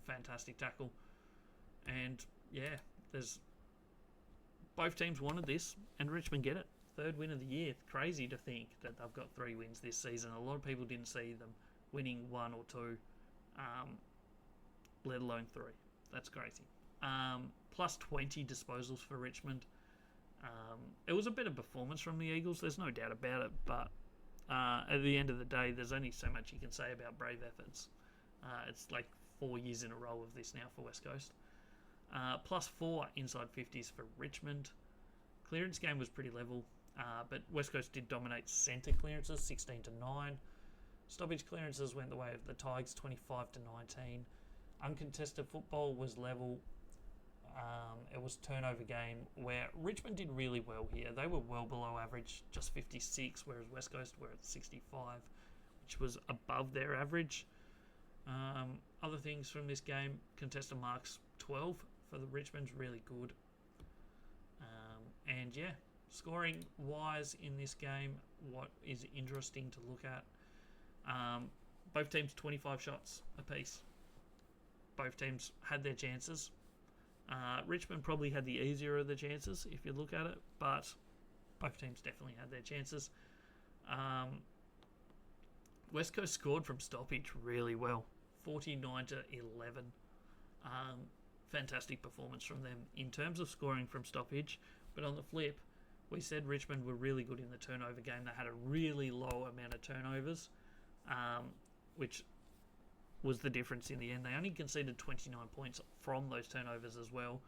Fantastic tackle. And, yeah, both teams wanted this, and Richmond get it. 3rd win of the year. Crazy to think that they've got 3 wins this season. A lot of people didn't see them winning 1 or 2, let alone 3. That's crazy. Plus 20 disposals for Richmond. It was a better performance from the Eagles, there's no doubt about it, but at the end of the day, there's only so much you can say about brave efforts. It's like 4 years in a row of this now for West Coast. +4 inside 50s for Richmond. Clearance game was pretty level, but West Coast did dominate centre clearances, 16-9. Stoppage clearances went the way of the Tigers, 25-19. Uncontested football was level. It was turnover game where Richmond did really well here. They were well below average, just 56, whereas West Coast were at 65, which was above their average. Other things from this game, contested marks 12 for the Richmond's really good. And yeah, scoring wise in this game, what is interesting to look at, both teams 25 shots apiece. Both teams had their chances. Richmond probably had the easier of the chances if you look at it, but both teams definitely had their chances. West Coast scored from stoppage really well, 49 to 11. Fantastic performance from them in terms of scoring from stoppage. But on the flip, we said Richmond were really good in the turnover game. They had a really low amount of turnovers, which was the difference in the end. They only conceded 29 points from those turnovers as well,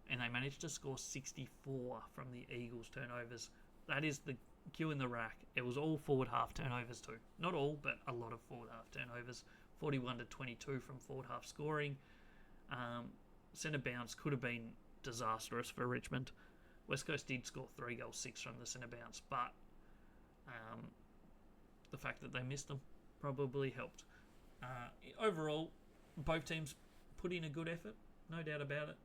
and they managed to score 64 from the Eagles' turnovers. That is the cue in the rack. It was all forward half turnovers too. Not all, but a lot of forward half turnovers. 41 to 22 from forward half scoring. Centre bounce could have been disastrous for Richmond. West Coast did score 3 goals, 6 from the centre bounce, but the fact that they missed them probably helped. Overall, both teams put in a good effort, no doubt about it.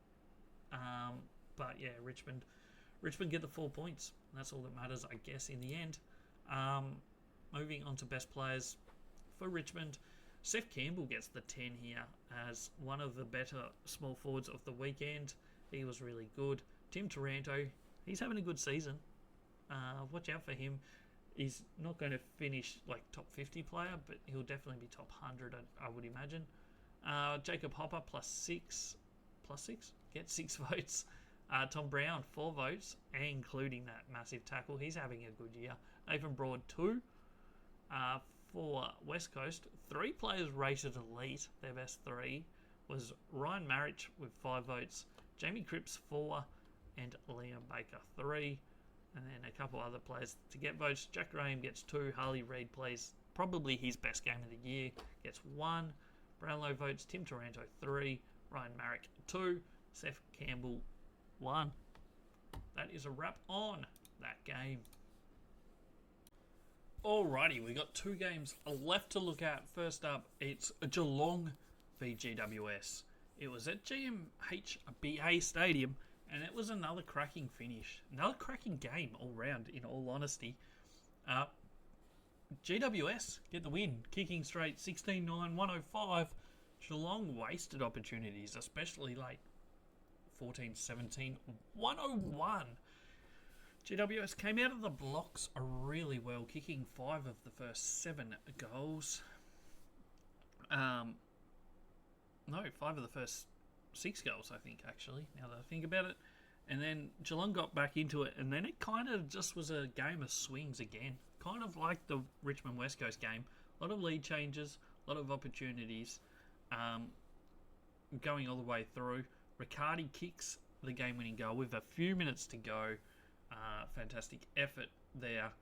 But yeah, Richmond get the 4 points. That's all that matters, I guess, in the end. Moving on to best players for Richmond, Seth Campbell gets the 10 here as one of the better small forwards of the weekend. He was really good. Tim Taranto, he's having a good season. Watch out for him. He's not going to finish like top 50 player, but he'll definitely be top 100, I would imagine. Jacob Hopper plus 6, gets 6 votes. Tom Brown 4 votes, including that massive tackle. He's having a good year. Nathan Broad 2. For West Coast, 3 players rated elite. Their best 3 was Ryan Marich with 5 votes, Jamie Cripps 4, and Liam Baker 3. And then a couple other players to get votes. Jack Graham gets 2. Harley Reid plays probably his best game of the year, gets 1. Brownlow votes Tim Taranto 3. Ryan Marich 2. Seth Campbell 1. That is a wrap on that game. Alrighty, we got 2 games left to look at. First up, it's Geelong v GWS. It was at GMHBA Stadium, and it was another cracking finish. Another cracking game all round, in all honesty. GWS get the win, kicking straight 16-9, 105. Geelong wasted opportunities, especially late. 14-17, 101. GWS came out of the blocks really well, kicking 5 of the first 7 goals. 5 of the first 6 goals, I think, actually, now that I think about it. And then Geelong got back into it, and then it kind of just was a game of swings again. Kind of like the Richmond West Coast game. A lot of lead changes, a lot of opportunities, going all the way through. Riccardi kicks the game-winning goal with a few minutes to go. Fantastic effort there.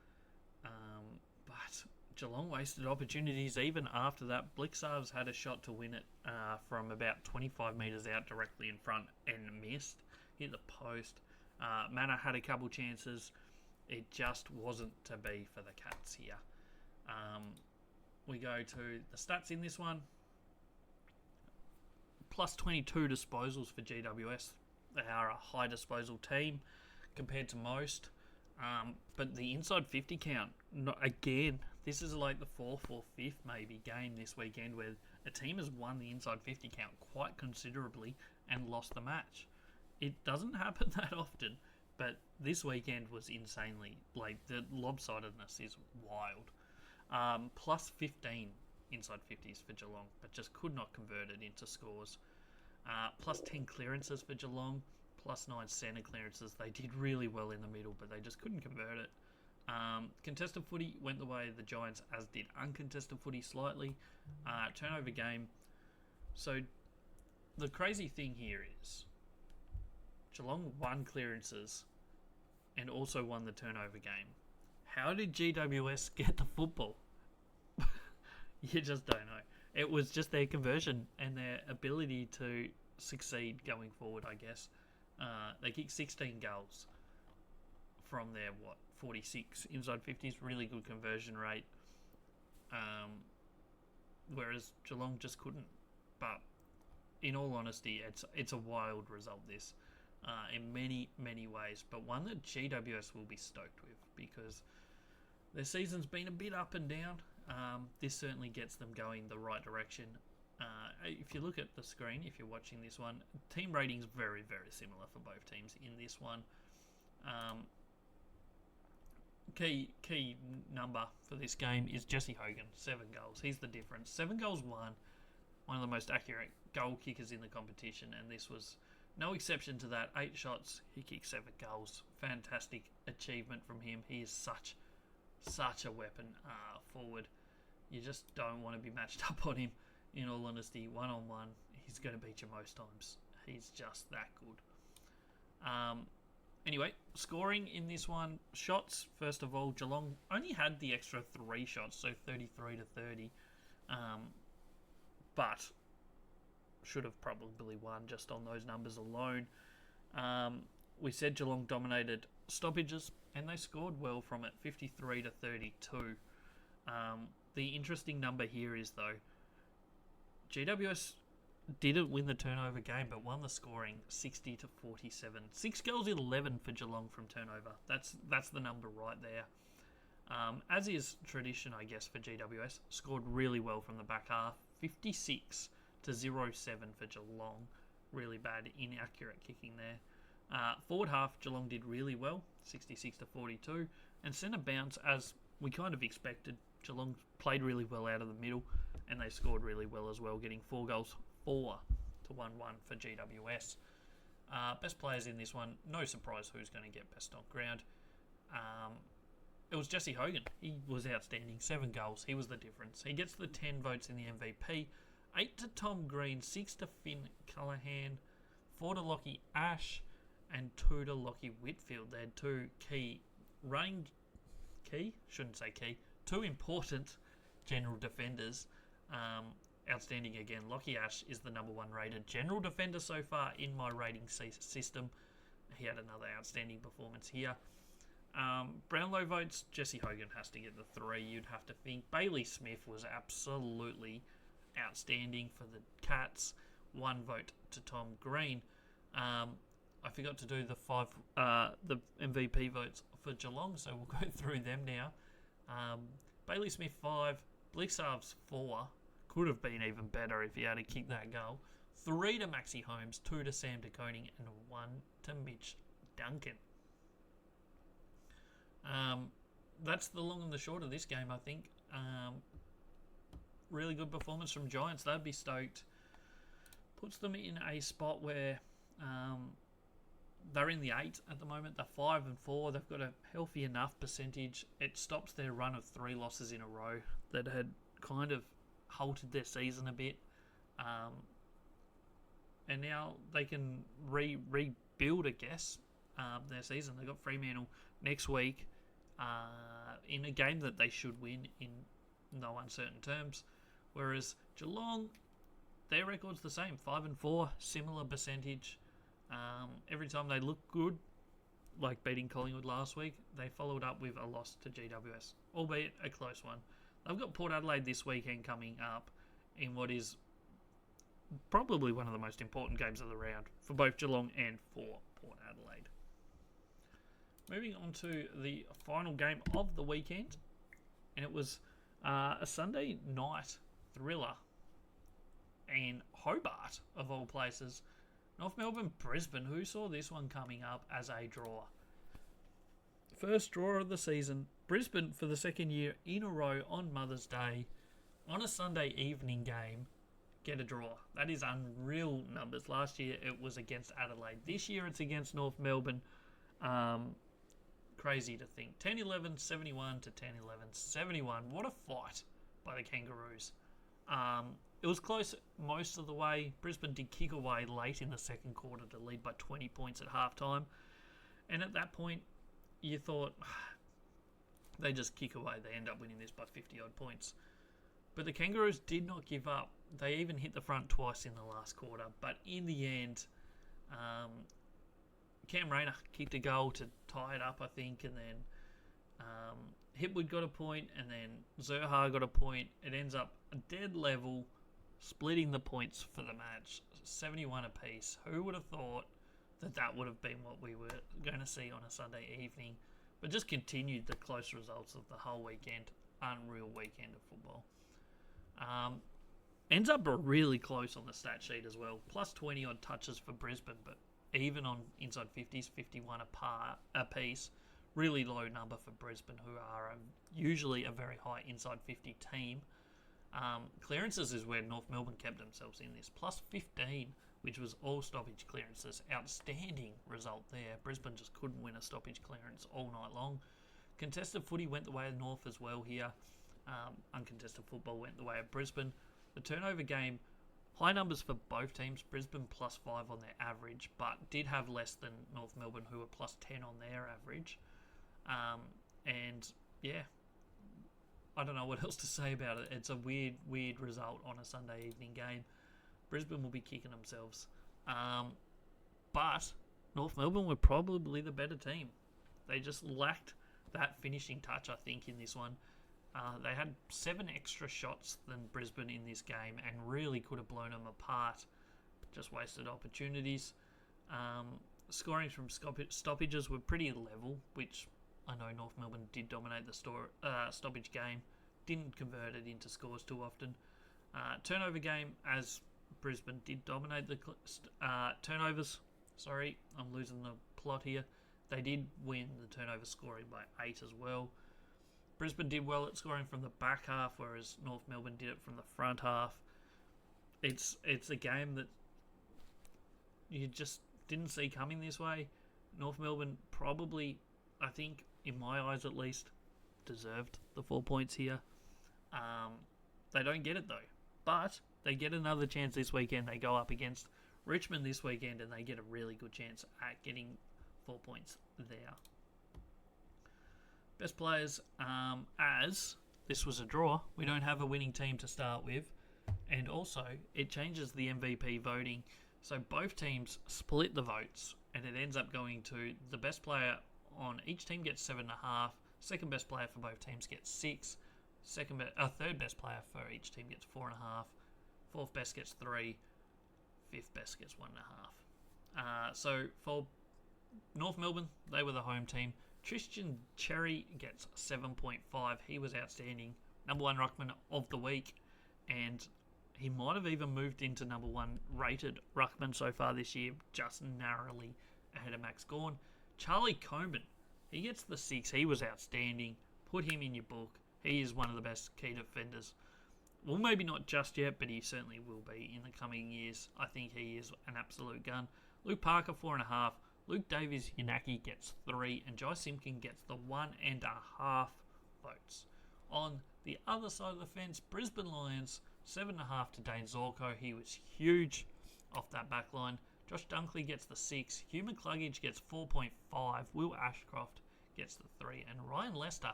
But Geelong wasted opportunities even after that. Blixarves had a shot to win it from about 25 metres out directly in front and missed. Hit the post. Manor had a couple chances. It just wasn't to be for the Cats here. We go to the stats in this one. Plus 22 disposals for GWS. They are a high disposal team compared to most. But the inside 50 count, again, this is like the 4th or 5th maybe game this weekend where a team has won the inside 50 count quite considerably and lost the match. It doesn't happen that often, but this weekend was insanely, like, the lopsidedness is wild. Plus 15 inside 50s for Geelong, but just could not convert it into scores. Plus 10 clearances for Geelong, plus 9 centre clearances. They did really well in the middle, but they just couldn't convert it. Contested footy went the way of the Giants, as did uncontested footy slightly. Turnover game. So the crazy thing here is Geelong won clearances and also won the turnover game. How did GWS get the football? You just don't know. It was just their conversion and their ability to succeed going forward, I guess. They kicked 16 goals from their 46 inside 50s, really good conversion rate. Whereas Geelong just couldn't. But in all honesty, it's a wild result this, in many ways, but one that GWS will be stoked with because their season's been a bit up and down. This certainly gets them going the right direction. If you look at the screen, if you're watching this one, team ratings very similar for both teams in this one. Key number for this game is Jesse Hogan, 7 goals. He's the difference. 7 goals, one of the most accurate goal kickers in the competition, and this was no exception to that. 8 shots, he kicked 7 goals. Fantastic achievement from him. He is such a weapon forward. You just don't want to be matched up on him. In all honesty, 1-on-1, he's going to beat you most times. He's just that good. Anyway, scoring in this one. Shots, first of all, Geelong only had the extra 3 shots, so 33-30. But should have probably won just on those numbers alone. We said Geelong dominated stoppages, and they scored well from it, 53-32. The interesting number here is, though, GWS didn't win the turnover game, but won the scoring 60-47. 6 goals, 11 for Geelong from turnover. That's the number right there. As is tradition, I guess, for GWS, scored really well from the back half, 56-07 for Geelong. Really bad, inaccurate kicking there. Forward half, Geelong did really well, 66-42. And centre bounce, as we kind of expected, Geelong played really well out of the middle, and they scored really well as well, getting 4 goals, 4-1 for GWS. Best players in this one, no surprise who's going to get best on ground. It was Jesse Hogan. He was outstanding, 7 goals. He was the difference. He gets the 10 votes in the MVP. 8 to Tom Green, 6 to Finn Callaghan, 4 to Lockie Ash, and 2 to Lockie Whitfield. They had 2 2 important general defenders. Outstanding again. Lockie Ash is the number 1 rated general defender so far in my rating system. He had another outstanding performance here. Brownlow votes, Jesse Hogan has to get the 3, you'd have to think. Bailey Smith was absolutely outstanding for the Cats. 1 vote to Tom Green. I forgot to do the MVP votes for Geelong, so we'll go through them now. Bailey Smith 5, Blixarves 4. Could have been even better if he had to kick that goal. 3 to Maxi Holmes, 2 to Sam De Koning, and 1 to Mitch Duncan. That's the long and the short of this game, I think. Really good performance from Giants. They'd be stoked. Puts them in a spot where they're in the 8 at the moment. They're 5-4. They've got a healthy enough percentage. It stops their run of 3 losses in a row that had kind of halted their season a bit. And now they can rebuild, I guess, their season. They've got Fremantle next week in a game that they should win in no uncertain terms. Whereas Geelong, their record's the same, 5-4, similar percentage. Every time they look good, like beating Collingwood last week, they followed up with a loss to GWS, albeit a close one. They've got Port Adelaide this weekend coming up in what is probably one of the most important games of the round for both Geelong and for Port Adelaide. Moving on to the final game of the weekend, and it was a Sunday night thriller in Hobart, of all places. North Melbourne, Brisbane. Who saw this one coming up as a draw? First draw of the season. Brisbane, for the second year in a row on Mother's Day, on a Sunday evening game, get a draw. That is unreal numbers. Last year it was against Adelaide. This year it's against North Melbourne. Crazy to think. 10-11, 71 to 10-11, 71. What a fight by the Kangaroos. It was close most of the way. Brisbane did kick away late in the second quarter to lead by 20 points at halftime. And at that point, you thought, they just kick away. They end up winning this by 50-odd points. But the Kangaroos did not give up. They even hit the front twice in the last quarter. But in the end, Cam Rayner kicked a goal to tie it up, I think, and then Hipwood got a point, and then Zerha got a point. It ends up a dead level, splitting the points for the match, 71 apiece. Who would have thought that would have been what we were going to see on a Sunday evening? But just continued the close results of the whole weekend. Unreal weekend of football. Ends up really close on the stat sheet as well. Plus 20 odd touches for Brisbane, but even on inside 50s, 51 a piece. Really low number for Brisbane, who are usually a very high inside 50 team. Clearances is where North Melbourne kept themselves in this. Plus 15, which was all stoppage clearances. Outstanding result there. Brisbane just couldn't win a stoppage clearance all night long. Contested footy went the way of North as well here. Uncontested football went the way of Brisbane. The turnover game, high numbers for both teams. Brisbane plus 5 on their average, but did have less than North Melbourne, who were plus 10 on their average. And yeah, I don't know what else to say about it. It's a weird result on a Sunday evening game. Brisbane will be kicking themselves. But North Melbourne were probably the better team. They just lacked that finishing touch, I think, in this one. They had 7 extra shots than Brisbane in this game and really could have blown them apart. Just wasted opportunities. Scoring from stoppages were pretty level, which I know North Melbourne did dominate the stoppage game. Didn't convert it into scores too often. Turnover game, as Brisbane did dominate the turnovers. Sorry, I'm losing the plot here. They did win the turnover scoring by 8 as well. Brisbane did well at scoring from the back half, whereas North Melbourne did it from the front half. It's a game that you just didn't see coming this way. North Melbourne probably, I think, in my eyes at least, deserved the 4 points here. They don't get it though, but they get another chance this weekend. They go up against Richmond this weekend and they get a really good chance at getting 4 points there. Best players, as this was a draw, we don't have a winning team to start with, and also it changes the MVP voting. So both teams split the votes, and it ends up going to the best player on each team gets 7.5. Second best player for both teams gets 6. Third best player for each team gets 4.5. Fourth best gets 3. Fifth best gets 1.5. So for North Melbourne, they were the home team. Tristan Cherry gets 7.5. He was outstanding. Number 1 ruckman of the week. And he might have even moved into number 1 rated ruckman so far this year, just narrowly ahead of Max Gawn. Charlie Coman, he gets the 6. He was outstanding. Put him in your book. He is one of the best key defenders. Well, maybe not just yet, but he certainly will be in the coming years. I think he is an absolute gun. Luke Parker, 4.5. Luke Davies-Yanaki gets 3, and Jai Simpkin gets the 1.5 votes. On the other side of the fence, Brisbane Lions, 7.5 to Dane Zorko. He was huge off that back line. Josh Dunkley gets the 6. Hugh McCluggage gets 4.5. Will Ashcroft gets the 3. And Ryan Lester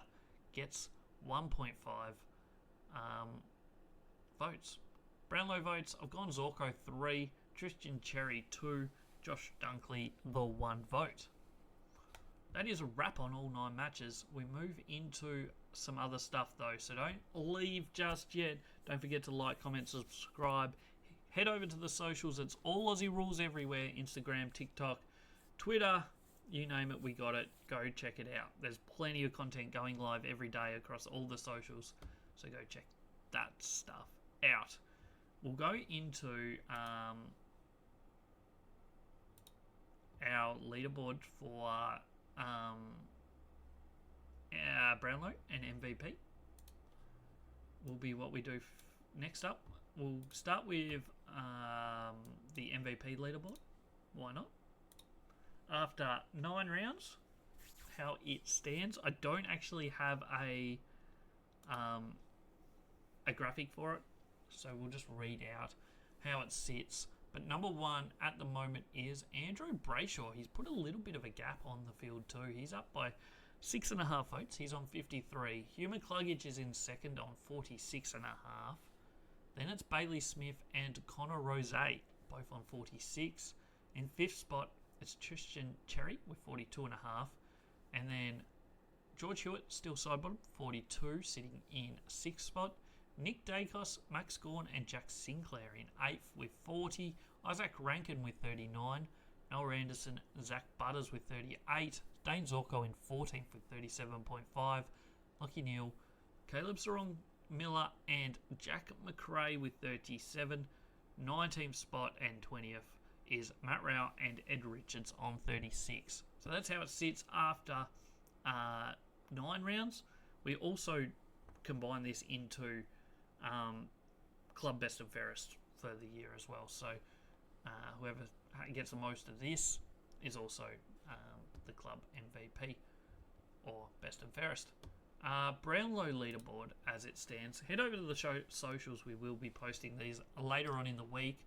gets 1.5 votes. Brownlow votes, I've gone Zorko 3. Tristan Cherry 2. Josh Dunkley the 1 vote. That is a wrap on all 9 matches. We move into some other stuff though, so don't leave just yet. Don't forget to like, comment, subscribe. Head over to the socials. It's all Aussie Rules everywhere. Instagram, TikTok, Twitter, you name it, we got it. Go check it out. There's plenty of content going live every day across all the socials, so go check that stuff out. We'll go into our leaderboard for our Brownlow and MVP. Will be what we do next up. We'll start with the MVP leaderboard. Why not? After 9 rounds, how it stands. I don't actually have a graphic for it, so we'll just read out how it sits. But number 1 at the moment is Andrew Brayshaw. He's put a little bit of a gap on the field too. He's up by 6.5 votes. He's on 53. Hugh McCluggage is in second on 46.5. Then it's Bailey Smith and Connor Rose, both on 46. In 5th spot, it's Tristan Cherry with 42.5. And then George Hewitt, still side bottom, 42, sitting in 6th spot. Nick Dacos, Max Gawn, and Jack Sinclair in 8th with 40. Isaac Rankin with 39. Noel Anderson, Zach Butters with 38. Dane Zorko in 14th with 37.5. Lockie Neal, Caleb Sarong Miller, and Jack McRae with 37. 19th spot and 20th is Matt Rao and Ed Richards on 36. So that's how it sits after 9 rounds. We also combine this into club best and fairest for the year as well. So whoever gets the most of this is also the club MVP or best and fairest. Brownlow Leaderboard as it stands. Head over to the show socials. We will be posting these later on in the week.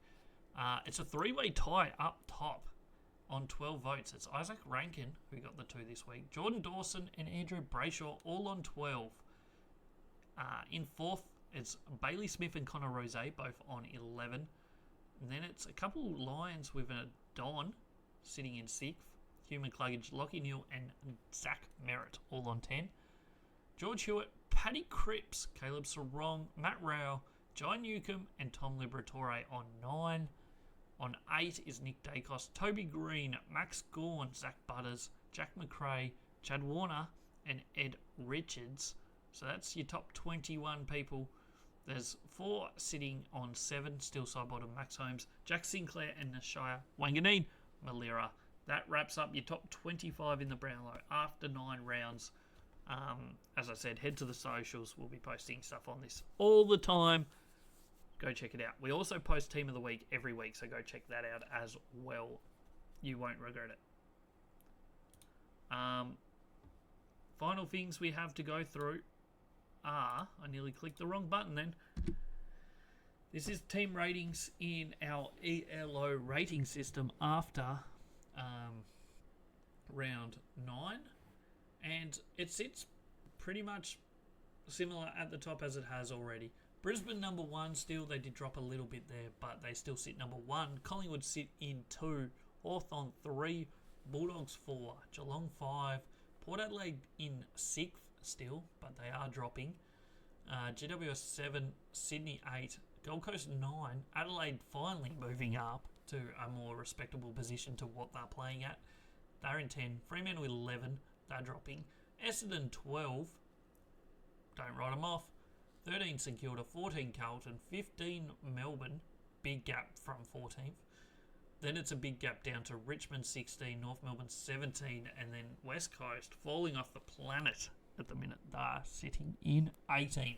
It's a 3-way tie up top on 12 votes. It's Isaac Rankin who got the 2 this week. Jordan Dawson and Andrew Brayshaw all on 12. In 4th, it's Bailey Smith and Connor Rose, both on 11. And then it's a couple Lions with a Don sitting in 6th. Hugh McCluggage, Lockie Neal, and Zach Merritt all on 10. George Hewitt, Paddy Cripps, Caleb Sarong, Matt Rao, Jai Newcomb, and Tom Liberatore on 9. On 8 is Nick Dacos, Toby Green, Max Gawn, Zach Butters, Jack McRae, Chad Warner, and Ed Richards. So that's your top 21 people. There's 4 sitting on 7, still side bottom, Max Holmes, Jack Sinclair, and Nashaya Wanganeen Malira. That wraps up your top 25 in the Brownlow after 9 rounds. As I said, head to the socials. We'll be posting stuff on this all the time. Go check it out. We also post Team of the Week every week, so go check that out as well. You won't regret it. Final things we have to go through are... I nearly clicked the wrong button then. This is team ratings in our ELO rating system after round 9. And it sits pretty much similar at the top as it has already. Brisbane number 1 still. They did drop a little bit there, but they still sit number 1. Collingwood sit in 2. Hawthorn 3. Bulldogs 4. Geelong 5. Port Adelaide in 6th still, but they are dropping. GWS 7. Sydney 8. Gold Coast 9. Adelaide finally moving up to a more respectable position to what they're playing at. They're in 10. Fremantle 11. They're dropping. Essendon 12. Don't write them off. 13 St Kilda, 14 Carlton, 15 Melbourne. Big gap from 14th. Then it's a big gap down to Richmond 16, North Melbourne 17, and then West Coast falling off the planet at the minute. They're sitting in 18th.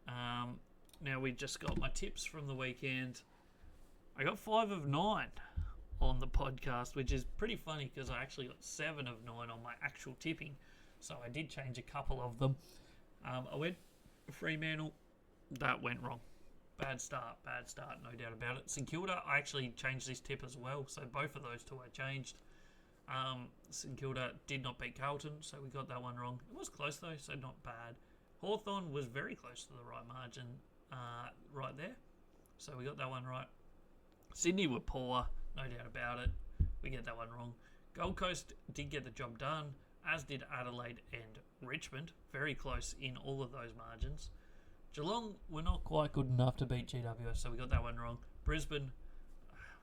Now we just got my tips from the weekend. I got 5 of 9 on the podcast, which is pretty funny because I actually got 7 of 9 on my actual tipping. So I did change a couple of them. I went Fremantle. That went wrong. Bad start, no doubt about it. St Kilda, I actually changed this tip as well. So both of those 2 I changed. St Kilda did not beat Carlton, so we got that one wrong. It was close though, so not bad. Hawthorn was very close to the right margin right there. So we got that one right. Sydney were poor, no doubt about it. We get that one wrong. Gold Coast did get the job done, as did Adelaide and Richmond. Very close in all of those margins. Geelong were not quite good enough to beat GWS, so we got that one wrong. Brisbane,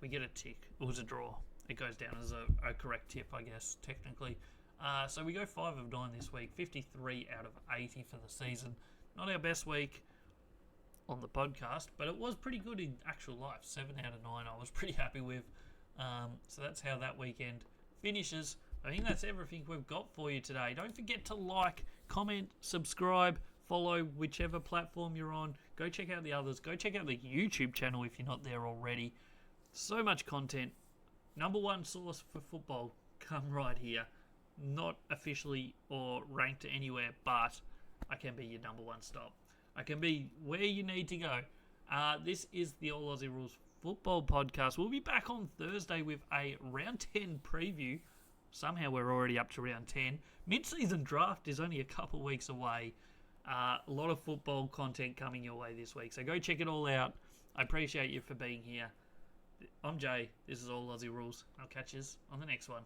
we get a tick. It was a draw. It goes down as a correct tip, I guess, technically. So we go 5 of 9 this week. 53 out of 80 for the season. Not our best week on the podcast, but it was pretty good in actual life. 7 out of 9 I was pretty happy with. So that's how that weekend finishes. I think that's everything we've got for you today. Don't forget to like, comment, subscribe, follow whichever platform you're on. Go check out the others. Go check out the YouTube channel if you're not there already. So much content. Number 1 source for football. Come right here. Not officially or ranked anywhere, but I can be your number 1 stop. I can be where you need to go. This is the All Aussie Rules Football Podcast. We'll be back on Thursday with a Round 10 preview. Somehow we're already up to Round 10. Mid-season draft is only a couple weeks away. A lot of football content coming your way this week. So go check it all out. I appreciate you for being here. I'm Jay. This is All Aussie Rules. I'll catch you on the next one.